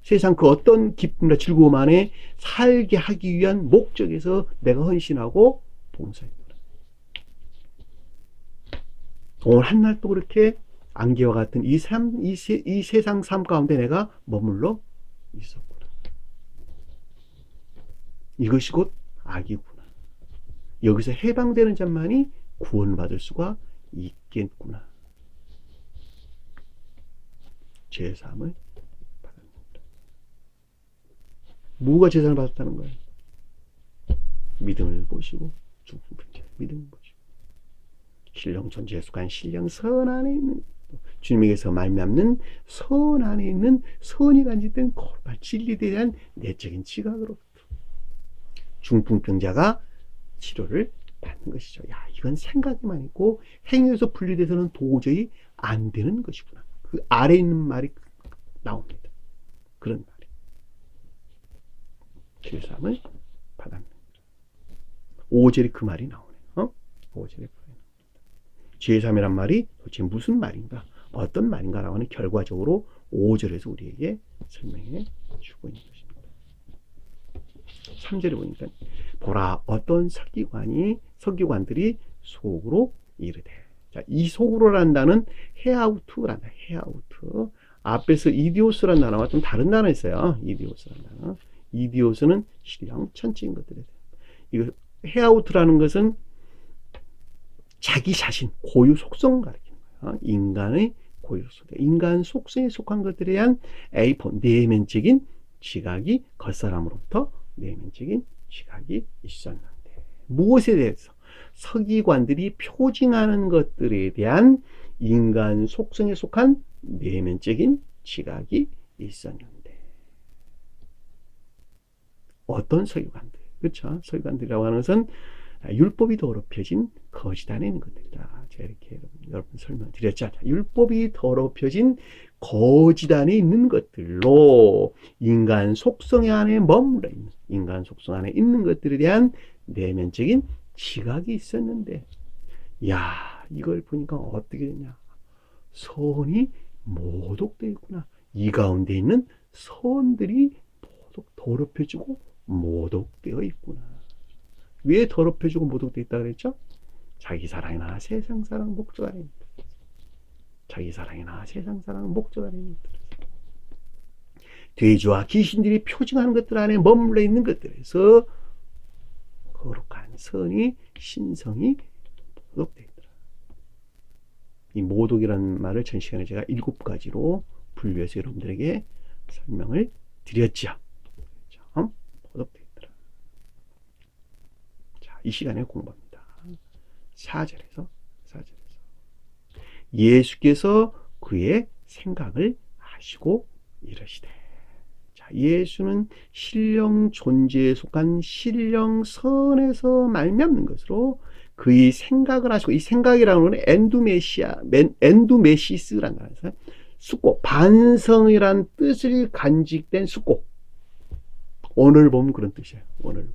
세상 그 어떤 기쁨이나 즐거움 안에 살게 하기 위한 목적에서 내가 헌신하고 봉사했구나. 오늘 한날도 그렇게 안개와 같은 이 세상 삶 가운데 내가 머물러 있었구나. 이것이 곧 악이구나. 여기서 해방되는 자만이 구원받을 수가 있겠구나. 죄사함을 받았습니다. 뭐가 죄사함을 받았다는 거예요? 믿음을 보시고 믿음을 보시고 신령 존재에 속한 신령 선 안에 있는 주님에게서 말미암는 선 안에 있는 선이 간직된 거룩한 진리에 대한 내적인 지각으로부터 중풍병자가 치료를 받는 것이죠. 야, 이건 생각에만 있고 행위에서 분리돼서는 도저히 안 되는 것이구나. 그 아래 있는 말이 나옵니다. 그런 말이. 죄사함을 받았습니다. 5절에 그 말이 나오네요. 5절에 그 말이 나옵니다. 죄사함이란 말이 도대체 무슨 말인가? 어떤 말인가라고 하는 결과적으로 5절에서 우리에게 설명해 주고 있는 것입니다. 3절에 보니까 보라 어떤 서기관들이 속으로 이르되. 자, 이 속으로라는 단어는 헤아우트란다. 헤아우트. 앞에서 이디오스라는 단어와 좀 다른 단어 있어요. 이디오스라는 단어. 이디오스는 신령 천지인 것들에 이거 헤아우트라는 것은 자기 자신 고유 속성을 가리키는 거예요. 인간의 고유 속성, 인간 속성에 속한 것들에 대한 에이폰 내면적인 지각이 겉사람으로부터 내면적인 지각이 있었는데 무엇에 대해서 서기관들이 표징하는 것들에 대한 인간 속성에 속한 내면적인 지각이 있었는데 어떤 서기관들? 그렇죠? 서기관들이라고 하는 것은 율법이 더럽혀진 거짓 안에 있는 것들이다. 제가 이렇게 여러분 설명드렸죠. 율법이 더럽혀진 거짓 안에 있는 것들로 인간 속성 안에 머물러 있는 인간 속성 안에 있는 것들에 대한 내면적인 지각이 있었는데, 야, 이걸 보니까 어떻게 되냐? 선이 모독되어 있구나. 이 가운데 있는 선들이 더럽혀지고 모독되어 있구나. 왜 더럽혀지고 모독되어 있다 그랬죠? 자기 사랑이나 세상 사랑 목적 아래 있는 것들에서. 자기 사랑이나 세상 사랑 목적 아래 있는 것들에서. 돼지와 귀신들이 표징하는 것들 안에 머물러 있는 것들에서 거룩한 선이 신성이 모독되어 있더라. 이 모독이라는 말을 전 시간에 제가 7가지로 분류해서 여러분들에게 설명을 드렸죠. 모독되어 있더라. 자, 이 시간에 공부합니다. 4절에서 예수께서 그의 생각을 아시고 이르시되. 자, 예수는 신령 존재에 속한 신령선에서 말미암는 것으로 그의 생각을 하시고, 이 생각이라는 것은 엔두메시스라는 단어에서 숙고, 반성이란 뜻을 간직된 숙고. 오늘 보면 그런 뜻이에요. 오늘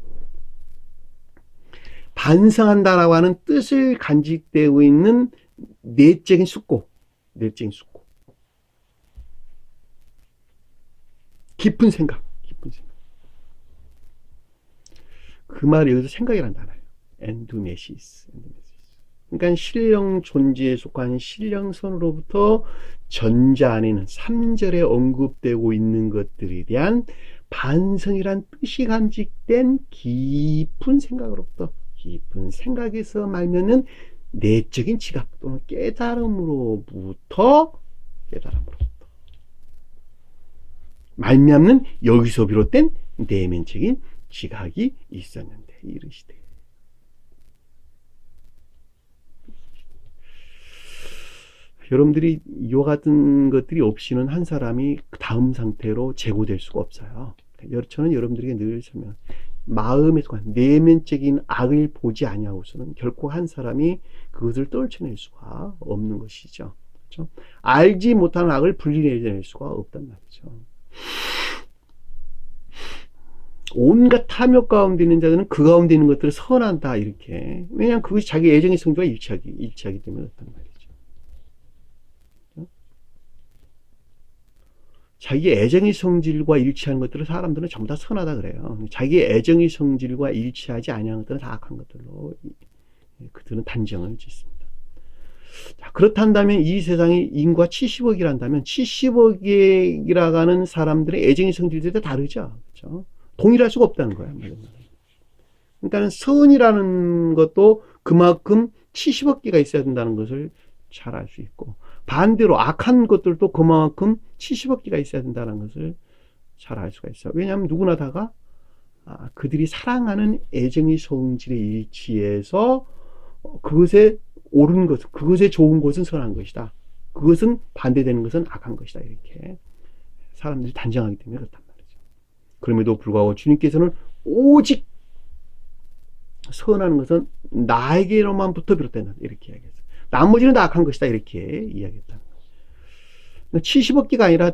반성한다라고 하는 뜻을 간직되고 있는 내적인 숙고, 내적인 숙고. 깊은 생각. 그 말이 여기서 생각이란 단어예요. 엔두메시스. 그러니까 신령 존재에 속한 신령선으로부터 전자 안에는 3절에 언급되고 있는 것들에 대한 반성이란 뜻이 간직된 깊은 생각으로부터, 깊은 생각에서 말면은 내적인 지각 또는 깨달음으로부터 말미암는 여기서 비롯된 내면적인 지각이 있었는데 이르시되. 여러분들이 이와 같은 것들이 없이는 한 사람이 다음 상태로 제고될 수가 없어요. 저는 여러분들에게 늘 설명, 마음에 속한 내면적인 악을 보지 아니하고서는 결코 한 사람이 그것을 떨쳐낼 수가 없는 것이죠. 그렇죠? 알지 못하는 악을 분리해낼 수가 없단 말이죠. 온갖 탐욕 가운데 있는 자들은 그 가운데 있는 것들을 선한다, 이렇게. 왜냐하면 그것이 자기 애정의 성질과 일치하기 때문에 그렇단 말이죠. 자기 애정의 성질과 일치하는 것들을 사람들은 전부 다 선하다 그래요. 자기 애정의 성질과 일치하지 아니하는 것들은 다 악한 것들로 그들은 단정을 짓습니다. 자, 그렇다면 이 세상이 인구가 70억이란다면 70억이라고 하는 사람들의 애정의 성질들이 다 다르죠. 그렇죠? 동일할 수가 없다는 거예요. 그러니까 선이라는 것도 그만큼 70억 개가 있어야 된다는 것을 잘 알 수 있고, 반대로 악한 것들도 그만큼 70억 개가 있어야 된다는 것을 잘 알 수가 있어요. 왜냐하면 누구나 다가 그들이 사랑하는 애정의 성질에 일치해서 그것에 옳은 것, 그것에 좋은 것은 선한 것이다, 그것은 반대되는 것은 악한 것이다, 이렇게 사람들이 단정하기 때문에 그렇단 말이죠. 그럼에도 불구하고 주님께서는 오직 선하는 것은 나에게로만부터 비롯된다, 이렇게 이야기했어요. 나머지는 다 악한 것이다, 이렇게 이야기했다는 거예요. 70억 개가 아니라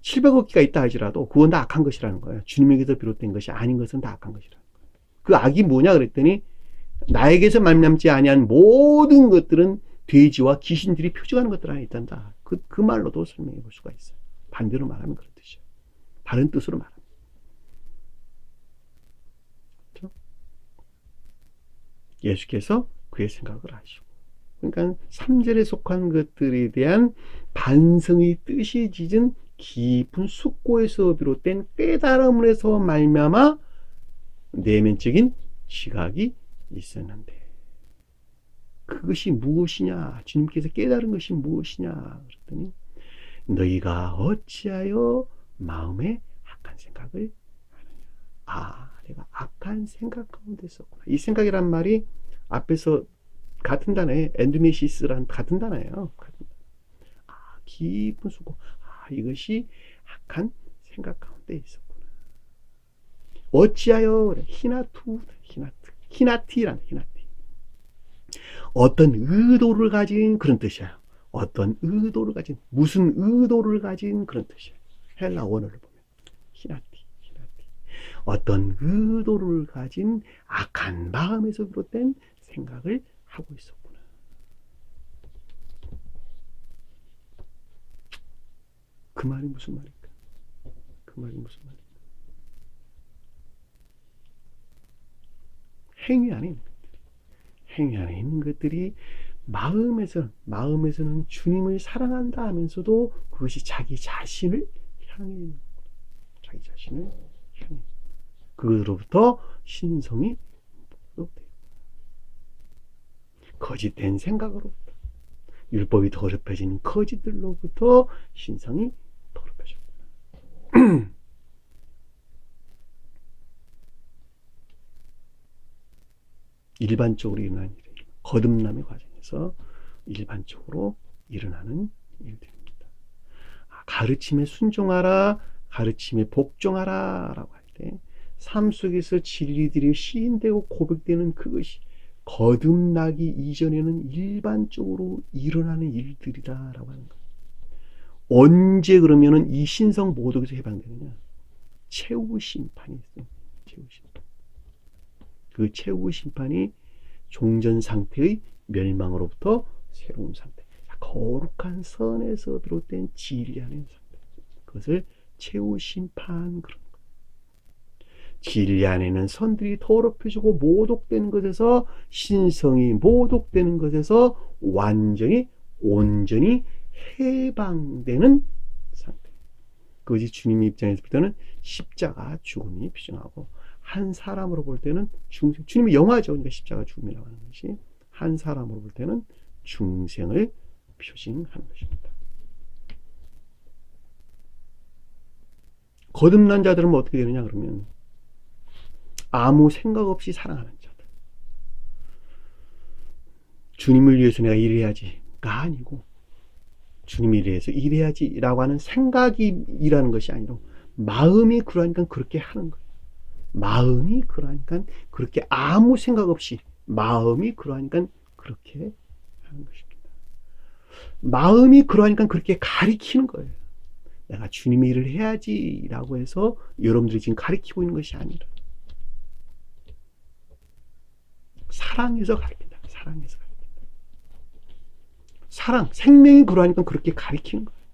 700억 개가 있다 할지라도 그건 다 악한 것이라는 거예요. 주님에게서 비롯된 것이 아닌 것은 다 악한 것이라는 거예요. 그 악이 뭐냐 그랬더니 나에게서 말미암지 아니한 모든 것들은 돼지와 귀신들이 표적하는 것들 안에 있단다. 그 말로도 설명해 볼 수가 있어요. 반대로 말하면 그런 뜻이에요. 다른 뜻으로 말합니다. 그렇죠? 예수께서 그의 생각을 하시고, 그러니까 3절에 속한 것들에 대한 반성의 뜻이 짖은 깊은 숙고에서 비롯된 깨달음에서 말미암아 내면적인 지각이 있었는데, 그것이 무엇이냐, 주님께서 깨달은 것이 무엇이냐 그랬더니 너희가 어찌하여 마음에 악한 생각을 하느냐. 내가 악한 생각 가운데 있었구나. 이 생각이란 말이 앞에서 같은 단어에 엔두메시스라는 같은 단어예요. 깊은 수고. 이것이 악한 생각 가운데 있었구나. 어찌하여 히나티란 히나티. 어떤 의도를 가진 그런 뜻이에요. 어떤 의도를 가진, 무슨 의도를 가진 그런 뜻이에요. 헬라 원어를 보면 히나티. 어떤 의도를 가진 악한 마음에서 비롯된 생각을 하고 있었구나. 그 말이 무슨 말일까? 그 말이 무슨 말일까? 행위 안에 있는 것들. 행위 안에 있는 것들이 마음에서는 주님을 사랑한다 하면서도 그것이 자기 자신을 향해 자기 자신을 향해 그로부터 신성이 모독돼요. 거짓된 생각으로부터 율법이 더럽혀진 거짓들로부터 신성이 더럽혀졌구나. 일반적으로 일어나는 일이에요. 거듭남의 과정에서 일반적으로 일어나는 일들입니다. 가르침에 순종하라, 가르침에 복종하라 라고 할 때 삶 속에서 진리들이 시인되고 고백되는 그것이 거듭나기 이전에는 일반적으로 일어나는 일들이다 라고 하는 거예요. 언제 그러면은 이 신성 모독에서 해방되느냐? 최후 심판이 있어요. 최후 심판. 그 최후 심판이 종전 상태의 멸망으로부터 새로운 상태, 거룩한 선에서 비롯된 진리하는 상태, 그것을 최후 심판 그런 것. 진리 안에는 선들이 더럽혀지고 모독되는 것에서 신성이 모독되는 것에서 온전히 해방되는 상태. 그것이 주님의 입장에서 볼 때는 십자가 죽음이 표정하고, 한 사람으로 볼 때는 중생, 주님의 영화죠. 그러니까 십자가 죽음이라고 하는 것이 한 사람으로 볼 때는 중생을 표징하는 것입니다. 거듭난 자들은 뭐 어떻게 되느냐 그러면 아무 생각 없이 사랑하는 자들. 주님을 위해서 내가 일해야지가 아니고 주님을 위해서 일해야지라고 하는 생각이 일하는 것이 아니라 마음이 그러니까 그렇게 하는 거예요. 마음이 그러니까 그렇게 아무 생각 없이 마음이 그러니까 그렇게 하는 것입니다. 마음이 그러니까 그렇게 가리키는 거예요. 내가 주님의 일을 해야지라고 해서 여러분들이 지금 가리키고 있는 것이 아니라 사랑해서 가리킨다. 사랑해서 가리킨다. 사랑, 생명이 그러니까 그렇게 가리키는 거예요.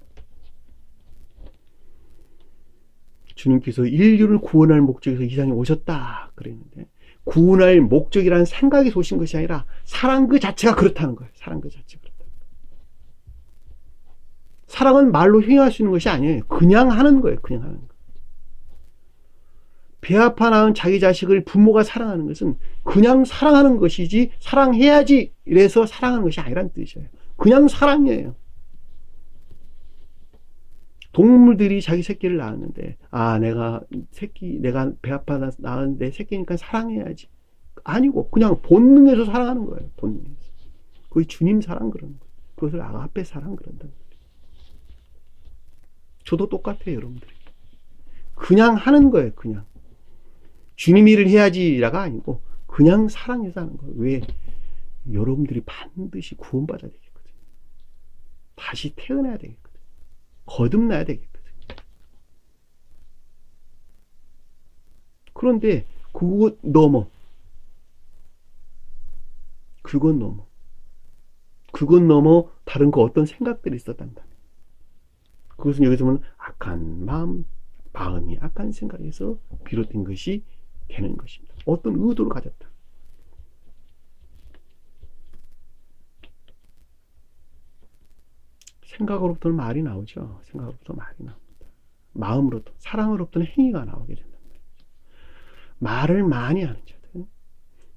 주님께서 인류를 구원할 목적에서 이 세상에 오셨다 그랬는데 구원할 목적이라는 생각에서 오신 것이 아니라 사랑 그 자체가 그렇다는 거예요. 사랑 그 자체가 그렇다. 사랑은 말로 행할 수 있는 것이 아니에요. 그냥 하는 거예요. 그냥 하는 거. 배 아파 낳은 자기 자식을 부모가 사랑하는 것은 그냥 사랑하는 것이지 사랑해야지 이래서 사랑하는 것이 아니란 뜻이에요. 그냥 사랑이에요. 동물들이 자기 새끼를 낳았는데 내가 배 아파 낳은 내 새끼니까 사랑해야지. 아니고 그냥 본능에서 사랑하는 거예요. 본능에서. 그게 주님 사랑 그러는 거예요. 그것을 아가페 사랑 그런다는 거예요. 저도 똑같아요. 여러분들이. 그냥 하는 거예요. 그냥. 주님 일을 해야지라가 아니고 그냥 사랑해서 하는 거예요. 왜? 여러분들이 반드시 구원받아야 되겠거든요. 다시 태어나야 되겠거든요. 거듭나야 되겠거든요. 그런데 그것 넘어 다른 거 어떤 생각들이 있었단다. 그것은 여기서 보면 악한 마음이 악한 생각에서 비롯된 것이 되는 것입니다. 어떤 의도를 가졌다. 생각으로부터는 말이 나오죠. 생각으로부터 말이 나옵니다. 마음으로부터, 사랑으로부터는 행위가 나오게 된단 말이죠. 말을 많이 하는 자들은,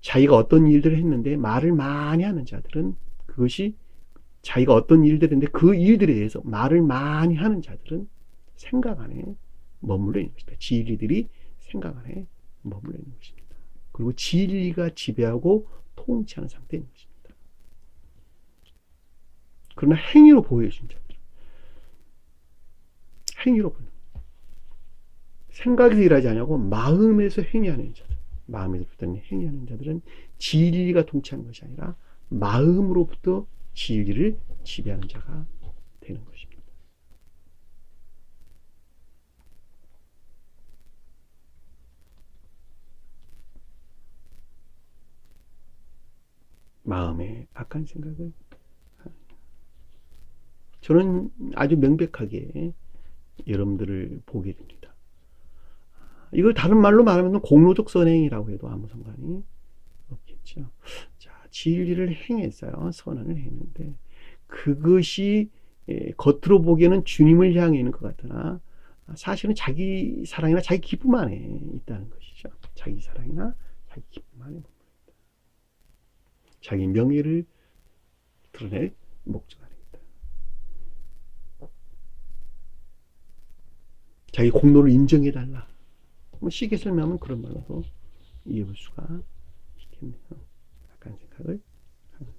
자기가 어떤 일들을 했는데 말을 많이 하는 자들은 그것이 자기가 어떤 일들을 했는데 그 일들에 대해서 말을 많이 하는 자들은 생각 안에 머물러 있는 것입니다. 진리들이 생각 안에 머물러 있는 것입니다. 그리고 진리가 지배하고 통치하는 상태에 있는 것입니다. 그러나 행위로 보여준 자들, 행위로 보여준 생각에서 일하지 않냐고 마음에서 행위하는 자들, 마음에서부터 행위하는 자들은 진리가 통치하는 것이 아니라 마음으로부터 진리를 지배하는 자가 되는 것입니다. 마음의 악한 생각을 저는 아주 명백하게 여러분들을 보게 됩니다. 이걸 다른 말로 말하면 공로적 선행이라고 해도 아무 상관이 없겠죠. 자, 진리를 행했어요. 선언을 했는데 그것이 겉으로 보기에는 주님을 향해 있는 것 같으나 사실은 자기 사랑이나 자기 기쁨 안에 있다는 것이죠. 자기 사랑이나 자기 기쁨 안에 있다. 자기 명예를 드러낼 목적 안에 있다. 자기 공로를 인정해달라. 쉽게 설명하면 그런 말로도 이해할 수가 있겠네요. 약간 생각을 하는.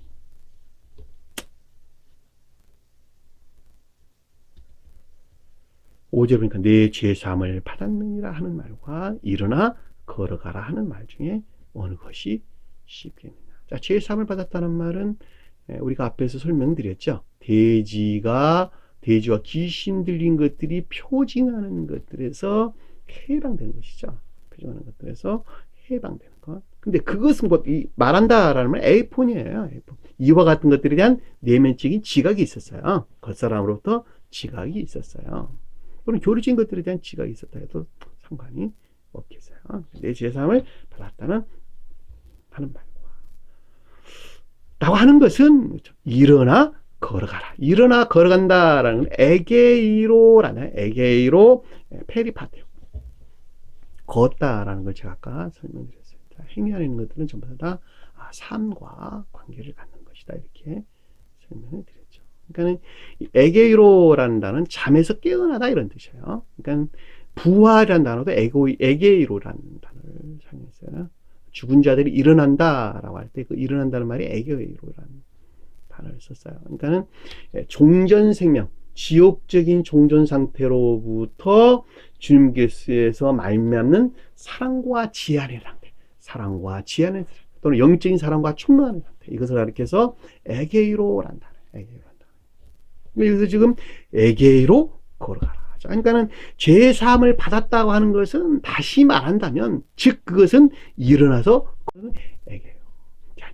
5절 보니까 내 죄사함을 받았느니라 하는 말과 일어나 걸어가라 하는 말 중에 어느 것이 쉽겠느냐. 자, 죄사함을 받았다는 말은 우리가 앞에서 설명드렸죠. 돼지와 귀신 들린 것들이 표징하는 것들에서 해방되는 것이죠. 표징하는 것들에서 해방되는 것. 근데 그것은 곧 말한다라는 말 에이폰이에요. 에이폰. 이와 같은 것들에 대한 내면적인 지각이 있었어요. 겉사람으로부터 지각이 있었어요. 또는 교리적인 것들에 대한 지각이 있었다 해도 상관이 없겠어요. 내 죄사함을 받았다는 하는 말과 라고 하는 것은 일어나 걸어가라. 일어나 걸어간다라는 에게이로라는 에게이로 페리파테오 걷다라는 걸 제가 아까 설명드렸어요. 행위 안에 있는 것들은 전부 다 삶과 관계를 갖는 것이다 이렇게 설명을 드렸죠. 그러니까 에게이로라는 단어는 잠에서 깨어나다 이런 뜻이에요. 그러니까 부활이라는 단어도 에게이로라는 단어를 사용했어요. 죽은 자들이 일어난다라고 할 때 그 일어난다는 말이 에게이로라는 단어를 썼어요. 그러니까는 종전 생명, 지옥적인 종전 상태로부터 주님께서 말미암는 사랑과 지안의 상태, 사랑과 지안의 상태, 또는 영적인 사랑과 충만한 상태, 이것을 가리켜서 에게이로라는 단어, 에게이로라는 단어. 여기서 지금 에게이로 걸어가라. 그러니까는 죄 사함을 받았다고 하는 것은 다시 말한다면, 즉 그것은 일어나서 에게요.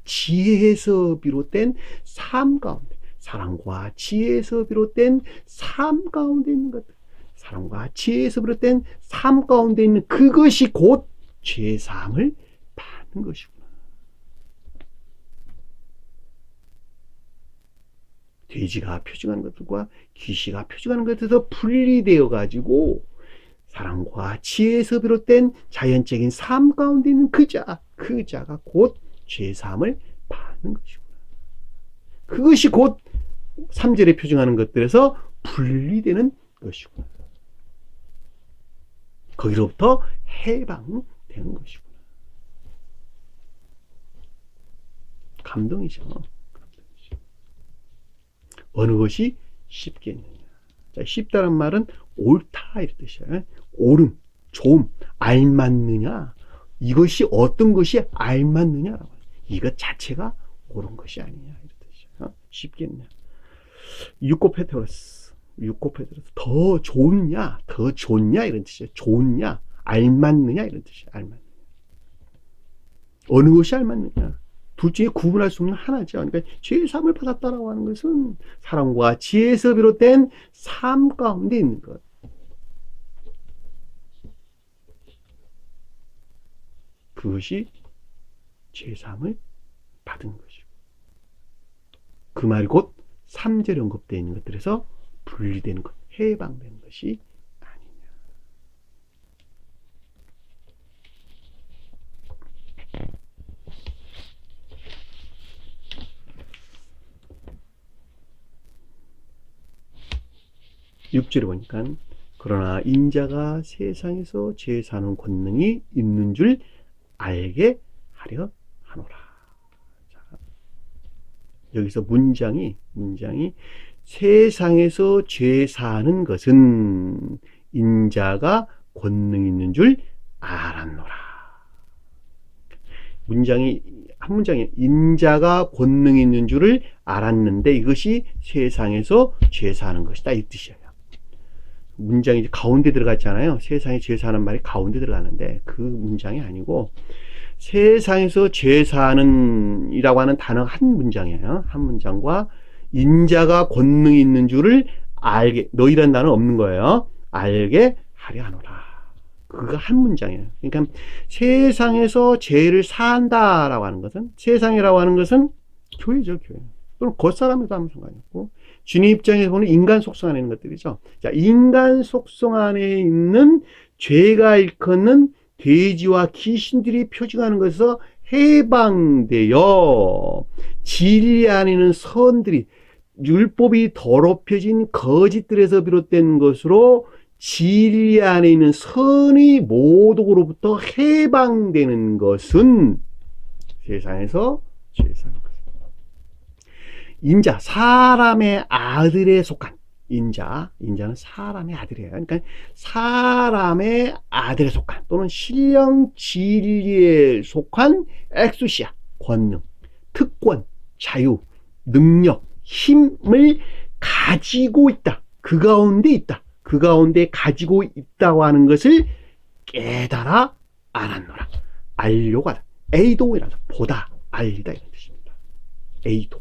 지혜에서 비롯된 삶 가운데, 사랑과 지혜에서 비롯된 삶 가운데 있는 것들, 사랑과 지혜에서 비롯된 삶 가운데 있는 그것이 곧 죄 사함을 받는 것이구나. 돼지가 표징하는 것들과 귀시가 표징하는 것들에서 분리되어 가지고 사랑과 지혜에서 비롯된 자연적인 삶 가운데 있는 그 자가 곧 죄사함을 받는 것이구나. 그것이 곧 3절에 표징하는 것들에서 분리되는 것이구나. 거기로부터 해방되는 것이구나. 감동이죠. 어느 것이 쉽겠느냐. 자, 쉽다는 말은 옳다 이런 뜻이에요. 옳음, 좋음, 알맞느냐. 이것이 어떤 것이 알맞느냐라고. 이것 자체가 옳은 것이 아니냐 이런 뜻이에요. 쉽겠냐. 유코페테로스 더 좋냐, 더 좋냐 이런 뜻이에요. 좋냐, 알맞느냐 이런 뜻이에요. 알맞느냐. 어느 것이 알맞느냐. 둘 중에 구분할 수 없는 하나죠. 그러니까 죄의 사함을 받았다라고 하는 것은 사랑과 지혜에서 비롯된 삶 가운데 있는 것. 그것이 죄의 사함을 받은 것이고, 그 말이 곧 3절에 언급되어 있는 것들에서 분리되는 것, 해방되는 것이 아니냐. 육절에 보니까 그러나 인자가 세상에서 죄 사는 권능이 있는 줄 알게 하려 하노라. 자, 여기서 문장이 세상에서 죄 사는 것은 인자가 권능 있는 줄 알았노라. 한 문장에 인자가 권능 있는 줄을 알았는데 이것이 세상에서 죄 사는 것이다 이 뜻이에요. 문장이 가운데 들어갔잖아요. 세상에 죄 사는 말이 가운데 들어가는데 그 문장이 아니고 세상에서 죄 사는 이라고 하는 단어 한 문장이에요. 한 문장과 인자가 권능이 있는 줄을 알게, 너희란 단어는 없는 거예요. 알게 하려 하노라. 그가 한 문장이에요. 그러니까 세상에서 죄를 사한다라고 하는 것은, 세상이라고 하는 것은 교회죠, 교회. 또는 겉사람에도 아무 상관이 없고, 주님 입장에서 보는 인간 속성 안에 있는 것들이죠. 자, 인간 속성 안에 있는 죄가 일컫는 돼지와 귀신들이 표징하는 것에서 해방되어 진리 안에 있는 선들이, 율법이 더럽혀진 거짓들에서 비롯된 것으로 진리 안에 있는 선의 모독으로부터 해방되는 것은 세상에서 죄사한 것. 인자, 사람의 아들에 속한, 인자는 사람의 아들이에요. 그러니까 사람의 아들에 속한, 또는 신령 진리에 속한 엑수시아, 권능, 특권, 자유, 능력, 힘을 가지고 있다. 그 가운데 있다. 그 가운데 가지고 있다고 하는 것을 깨달아 알았노라. 알려고 하다. 에이도이라서 보다, 알리다 이런 뜻입니다. 에이도.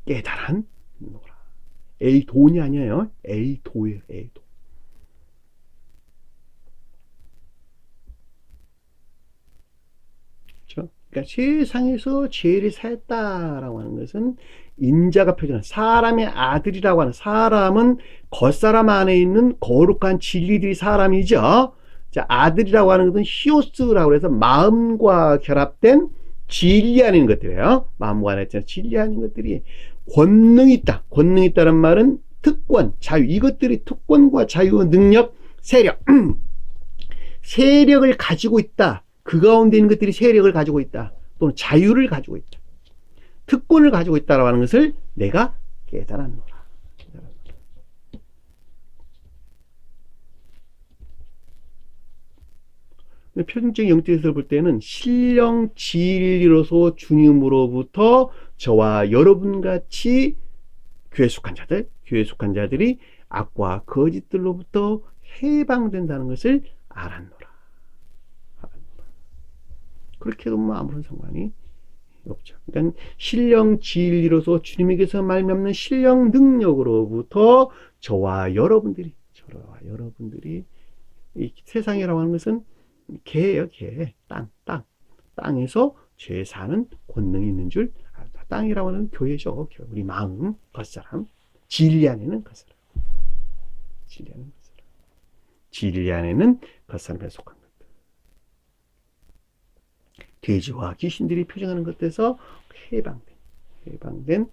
깨달은 노라. 에이돈이 아니에요. 에이도예요. 에이도. 그렇죠? 그러니까 세상에서 죄를 사했다라고 하는 것은 인자가 표현한 사람의 아들이라고 하는, 사람은 겉사람 안에 있는 거룩한 진리들이 사람이죠. 자, 아들이라고 하는 것은 히오스라고 해서 마음과 결합된 진리 안에 있는 것들이에요. 마음과 안에 있는 진리 안에 있는 것들이 권능이 있다. 권능이 있다는 말은 특권, 자유, 이것들이 특권과 자유, 능력, 세력, 세력을 가지고 있다. 그 가운데 있는 것들이 세력을 가지고 있다. 또는 자유를 가지고 있다. 특권을 가지고 있다라고 하는 것을 내가 깨달았노라. 표준적인 영적에서 볼 때는 신령 진리로서 주님으로부터 저와 여러분 같이 교회 속한 자들이 악과 거짓들로부터 해방된다는 것을 알았노라. 그렇게 해도 뭐 아무런 상관이 없죠. 그러니까 신령 진리로서 주님에게서 말미암는 신령 능력으로부터 저와 여러분들이 이 세상이라고 하는 것은 개예요, 개. 땅에서 죄 사는 권능이 있는 줄 알다. 땅이라고 하는 교회죠. 우리 마음, 겉사람. 진리 안에는 겉사람. 진리 안에는 겉사람에 속한 것들. 돼지와 귀신들이 표정하는 것에서 해방된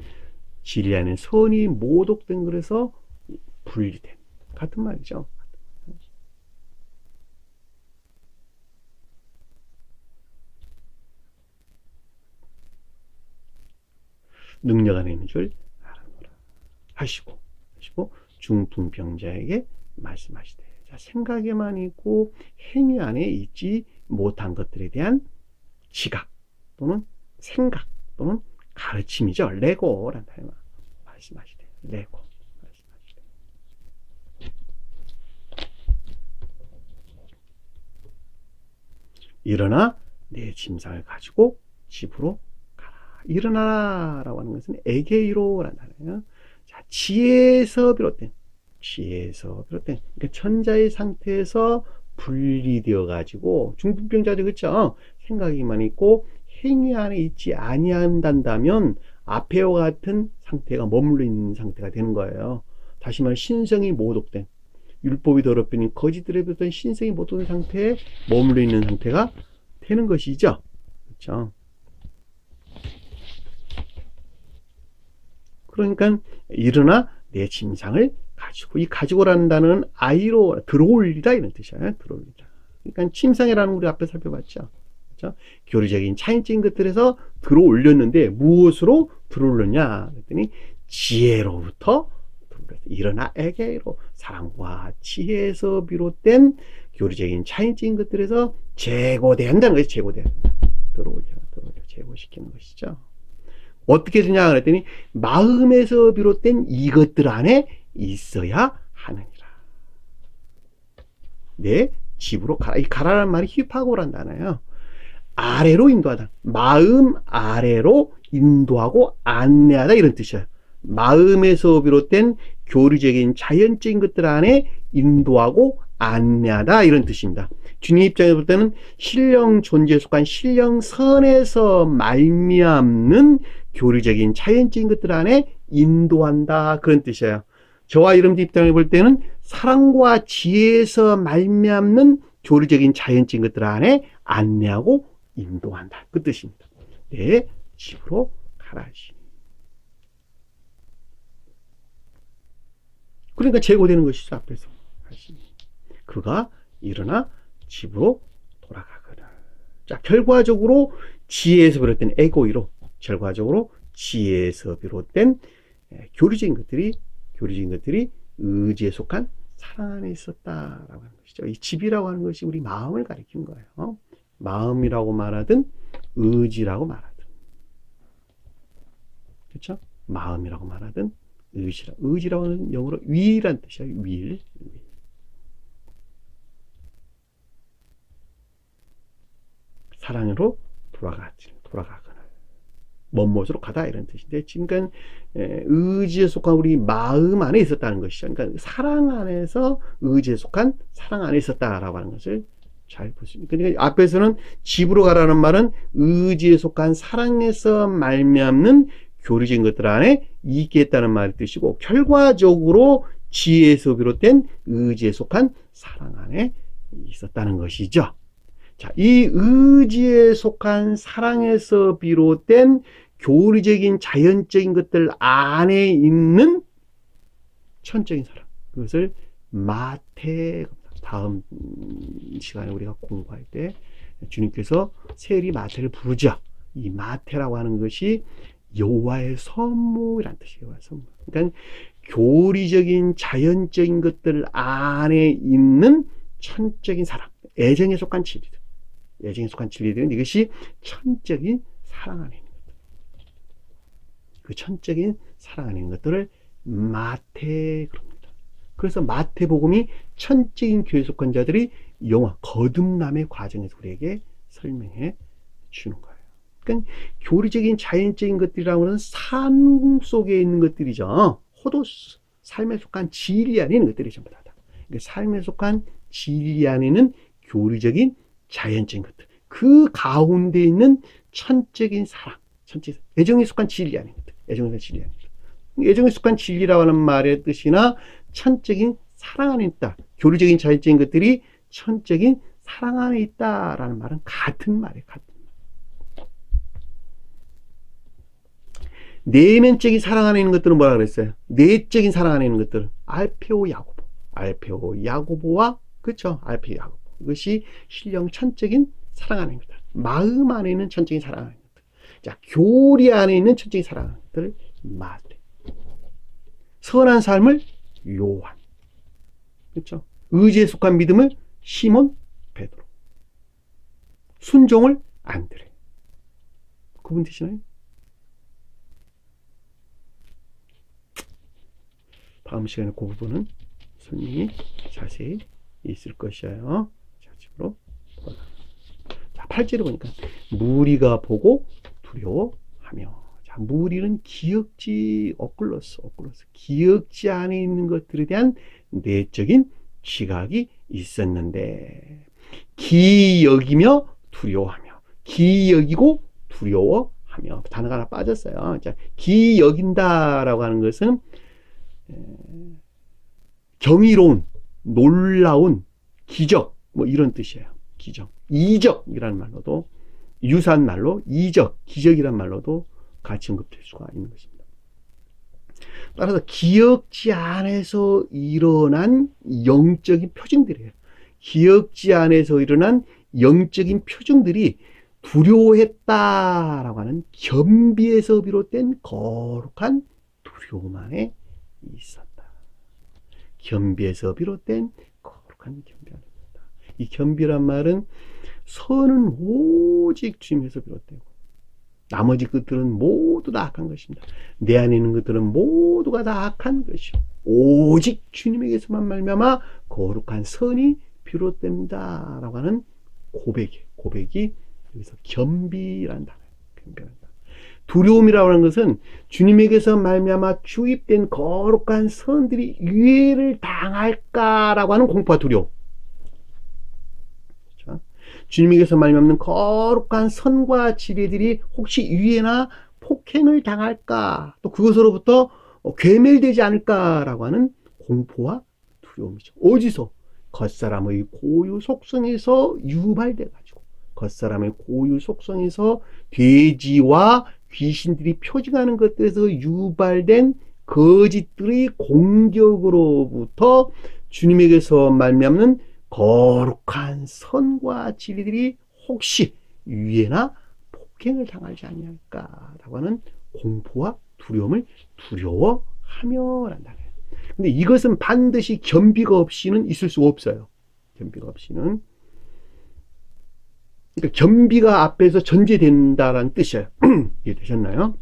진리 안에 선이 모독된 것에서 분리된 같은 말이죠. 능력 안에 있는 줄 알아노라 하시고 중풍병자에게 말씀하시되, 자, 생각에만 있고 행위 안에 있지 못한 것들에 대한 지각 또는 생각 또는 가르침이죠. 레고란 단어 말씀하시되, 레고 말씀하시되. 일어나 내 짐상을 가지고 집으로 일어나라라고 하는 것은 에게이로라는 단어예요. 자, 지혜에서 비롯된 그러니까 천자의 상태에서 분리되어 가지고 중풍병자도 그렇죠. 생각이만 있고 행위 안에 있지 아니한다면 앞에와 같은 상태가 머물러 있는 상태가 되는 거예요. 다시 말해 신성이 모독된, 율법이 더럽히는 거짓들에 비롯된 신성이 모독된 상태에 머물러 있는 상태가 되는 것이죠. 그렇죠. 그러니까 일어나 내 짐상을 가지고, 이 가지고라는 단어는 아이로 들어올리다 이런 뜻이에요. 들어올리다. 그러니까 침상이라는 우리 앞에 살펴봤죠. 그렇죠? 교리적인 차인적인 것들에서 들어올렸는데 무엇으로 들어올렸냐 그랬더니 지혜로부터 일어나 에게로, 사랑과 지혜에서 비롯된 교리적인 차인적인 것들에서 제고된다는 것이 제고된다. 들어올려 제고시키는 것이죠. 어떻게 되냐 그랬더니 마음에서 비롯된 이것들 안에 있어야 하느니라. 내 집으로 가라. 이 가라라는 말이 힙하고란다나요. 아래로 인도하다. 마음 아래로 인도하고 안내하다 이런 뜻이에요. 마음에서 비롯된 교리적인 자연적인 것들 안에 인도하고 안내하다 이런 뜻입니다. 주님 입장에서 볼 때는 신령 존재에 속한 신령선에서 말미암는 교리적인 자연적인 것들 안에 인도한다 그런 뜻이에요. 저와 여러분들 입장을 볼 때는 사랑과 지혜에서 말미암는 교리적인 자연적인 것들 안에 안내하고 인도한다 그 뜻입니다. 내 집으로 가라. 그러니까 제고되는 것이죠. 앞에서 하시니 그가 일어나 집으로 돌아가거나. 자, 결과적으로 지혜에서 비롯된 에고이로 결과적으로 지혜에서 비롯된 교리적인 것들이 의지에 속한 사랑 안에 있었다라고 하는 것이죠. 이 집이라고 하는 것이 우리 마음을 가리키는 거예요. 마음이라고 말하든 의지라고 말하든, 그렇죠? 마음이라고 말하든 의지라고 하는 영어로 will이란 뜻이에요. will. 사랑으로 돌아가거나 먼곳으로 가다 이런 뜻인데, 지금 의지에 속한 우리 마음 안에 있었다는 것이죠. 그러니까 사랑 안에서 의지에 속한 사랑 안에 있었다라고 하는 것을 잘 보십니다. 그러니까 앞에서는 집으로 가라는 말은 의지에 속한 사랑에서 말미암는 교리적인 것들 안에 있게 했다는 말의 뜻이고, 결과적으로 지혜에서 비롯된 의지에 속한 사랑 안에 있었다는 것이죠. 자, 이 의지에 속한 사랑에서 비롯된 교리적인 자연적인 것들 안에 있는 천적인 사랑, 그것을 마태, 다음 시간에 우리가 공부할 때 주님께서 세리 마태를 부르죠. 이 마태라고 하는 것이 여호와의 선물이라는 뜻이에요. 여호와의 선물. 그러니까 교리적인 자연적인 것들 안에 있는 천적인 사랑, 애정에 속한 진리들, 애정에 속한 진리들은 이것이 천적인 사랑 안에 있는 것들, 그 천적인 사랑 안에 있는 것들을 마태 그럽니다. 그래서 마태복음이 천적인 교회에 속한 자들이 영화 거듭남의 과정에서 우리에게 설명해 주는 거예요. 그러니까 교리적인 자연적인 것들이라고 하는 삶 속에 있는 것들이죠. 호도스, 삶에 속한 진리 안에 있는 것들이 전부 다다. 그러니까 삶에 속한 진리 안에 있는 교리적인 자연적인 것들, 그 가운데 있는 천적인 사랑, 애정에 속한 진리 안에 있는 것들, 애정에 속한 진리 안에 있는 것들. 애정에 속한 진리라고 하는 말의 뜻이나 천적인 사랑 안에 있다, 교리적인 자연적인 것들이 천적인 사랑 안에 있다라는 말은 같은 말이에요. 같은 말. 내면적인 사랑 안에 있는 것들은 뭐라 그랬어요? 내적인 사랑 안에 있는 것들은 알페오 야고보와, 그렇죠? 알페오 야고보. 이것이 신령 천적인 사랑 안에 있는 것들, 마음 안에 있는 천적인 사랑 안에 있는 것들. 자, 교리 안에 있는 천적인 사랑 안에 있는 것들을 마태. 선한 삶을 요한, 그렇죠? 의지에 속한 믿음을 시몬 베드로, 순종을 안드레. 구분 되시나요? 다음 시간에 그 부분은 설명이 자세히 있을 것이에요. 자, 집으로 돌아가. 자, 8절에 보니까 무리가 보고 두려워하며. 자, 무리는 기억지 오클로스, 기억지 안에 있는 것들에 대한 내적인 지각이 있었는데, 기여기며 두려워하며, 기여기고 두려워하며, 단어가 하나 빠졌어요. 자, 기여긴다라고 하는 것은 경이로운, 놀라운, 기적, 뭐 이런 뜻이에요. 기적. 이적이라는 말로도, 유사한 말로 이적, 기적이라는 말로도 같이 언급될 수가 있는 것입니다. 따라서 기억지 안에서 일어난 영적인 표징들이에요. 기억지 안에서 일어난 영적인 표징들이 두려워했다라고 하는 겸비에서 비롯된 거룩한 두려움 안에 있었다. 겸비에서 비롯된 거룩한 겸비 안에 있었다. 이 겸비란 말은 선은 오직 주님에서 비롯되고 나머지 것들은 모두 다 악한 것입니다. 내 안에 있는 것들은 모두가 다 악한 것이요, 오직 주님에게서만 말미암아 거룩한 선이 비롯됩니다 라고 하는 고백이 여기서 겸비라는 단어예요. 겸비라는 단어. 두려움이라고 하는 것은 주님에게서 말미암아 주입된 거룩한 선들이 유해를 당할까라고 하는 공포와 두려움, 주님에게서 말미암는 거룩한 선과 지례들이 혹시 위해나 폭행을 당할까, 또 그것으로부터 괴멸되지 않을까라고 하는 공포와 두려움이죠. 어디서? 겉사람의 고유 속성에서 유발돼가지고, 겉사람의 고유 속성에서 돼지와 귀신들이 표징하는 것들에서 유발된 거짓들의 공격으로부터 주님에게서 말미암는 거룩한 선과 진리들이 혹시 유해나 폭행을 당하지 아니할까라고 하는 공포와 두려움을 두려워하며란다. 근데 이것은 반드시 겸비가 없이는 있을 수 없어요. 겸비가 없이는. 그러니까 겸비가 앞에서 전제된다라는 뜻이에요. 이해되셨나요?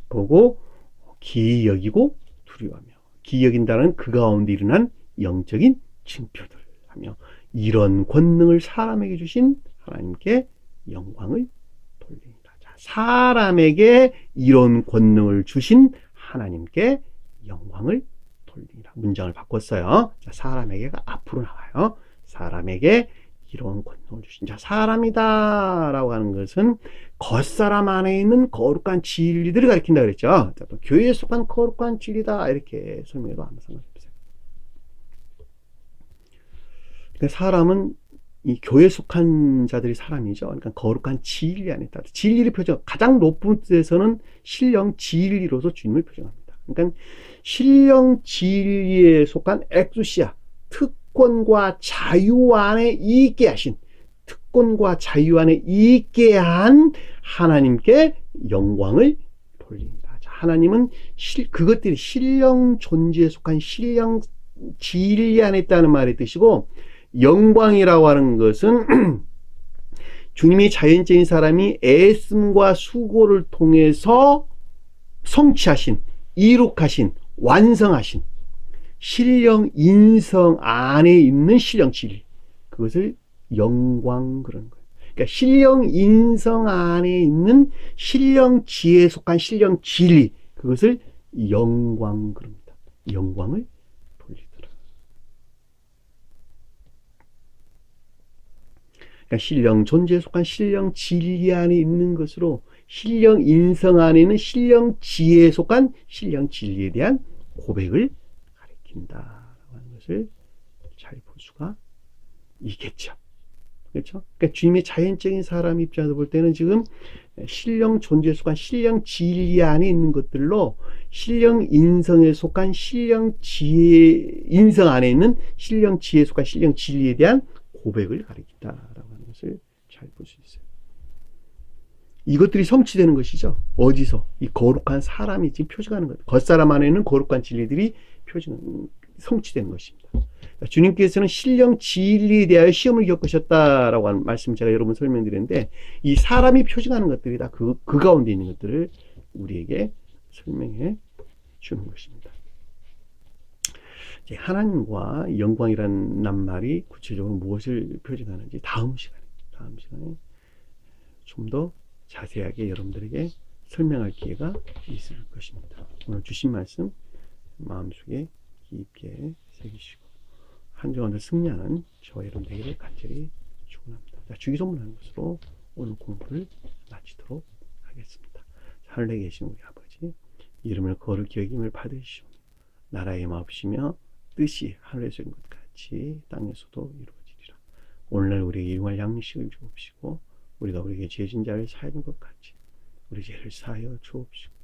보고 기이 여기고 두려워하며, 기이 여긴다는 그 가운데 일어난 영적인 징표들 하며, 이런 권능을 사람에게 주신 하나님께 영광을 돌립니다. 자, 사람에게 이런 권능을 주신 하나님께 영광을 돌리라. 문장을 바꿨어요. 자, 사람에게가 앞으로 나와요. 사람에게 이런 권능을 주신 자, 사람이다 라고 하는 것은 겉사람 안에 있는 거룩한 진리들을 가리킨다 그랬죠. 자, 또 교회에 속한 거룩한 진리다 이렇게 설명해도 아무 상관없어요. 그러니까 사람은 이 교회에 속한 자들이 사람이죠. 그러니까 거룩한 진리 안에 있다. 진리를 표정, 가장 높은 뜻에서는 신령 진리로서 주님을 표정합니다. 그러니까 신령 진리에 속한 엑수시아, 특권과 자유 안에 있게 하신, 특권과 자유 안에 있게 한 하나님께 영광을 돌립니다. 자, 하나님은 그것들이 신령 존재에 속한 신령 진리 안에 있다는 말의 뜻이고, 영광이라고 하는 것은 주님이 자연적인 사람이 애씀과 수고를 통해서 성취하신, 이룩하신, 완성하신 신령 인성 안에 있는 신령 진리, 그것을 영광 그러는 거예요. 그러니까 신령 인성 안에 있는 신령 지혜에 속한 신령 진리, 그것을 영광 그럽니다. 영광을 돌리더라. 그러니까 신령 존재에 속한 신령 진리 안에 있는 것으로 신령 인성 안에 있는 신령 지혜에 속한 신령 진리에 대한 고백을 가리킨다라고 하는 것을 잘 볼 수가 있겠죠. 그렇죠? 그러니까 주님의 자연적인 사람 입장에서 볼 때는 지금 신령 존재에 속한 신령 진리 안에 있는 것들로 신령 인성에 속한 신령 지혜, 인성 안에 있는 신령 지혜에 속한 신령 진리에 대한 고백을 가리킨다라고 하는 것을 잘 볼 수 있어요. 이것들이 성취되는 것이죠. 어디서? 이 거룩한 사람이 지금 표징하는 것. 겉사람 안에 있는 거룩한 진리들이 성취되는 것입니다. 주님께서는 신령 진리에 대하여 시험을 겪으셨다라고 하는 말씀 제가 여러 번 설명드렸는데, 이 사람이 표징하는 것들이 다 그 가운데 있는 것들을 우리에게 설명해 주는 것입니다. 이제 하나님과 영광이라는 낱말이 구체적으로 무엇을 표징하는지 다음 시간에 좀 더 자세하게 여러분들에게 설명할 기회가 있을 것입니다. 오늘 주신 말씀 마음속에 깊게 새기시고 한 주간 더 승리하는 저와 여러분들에게 간절히 축원합니다. 주기도문하는 것으로 오늘 공부를 마치도록 하겠습니다. 하늘에 계신 우리 아버지, 이름을 거룩히 여김을 받으시오. 나라의 마옵시며 뜻이 하늘에서 이룬 것 같이 땅에서도 이루어지리라. 오늘날 우리에게 일용할 양식을 주옵시고, 우리가 우리에게 죄진 자를 사하는 것 같이 우리 죄를 사하여 주옵시고,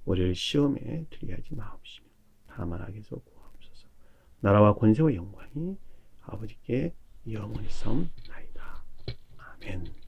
우리를 시험에 들게 하지 마옵시며 다만 악에서 구하옵소서. 나라와 권세와 영광이 아버지께 영원히 싸움나이다. 아멘.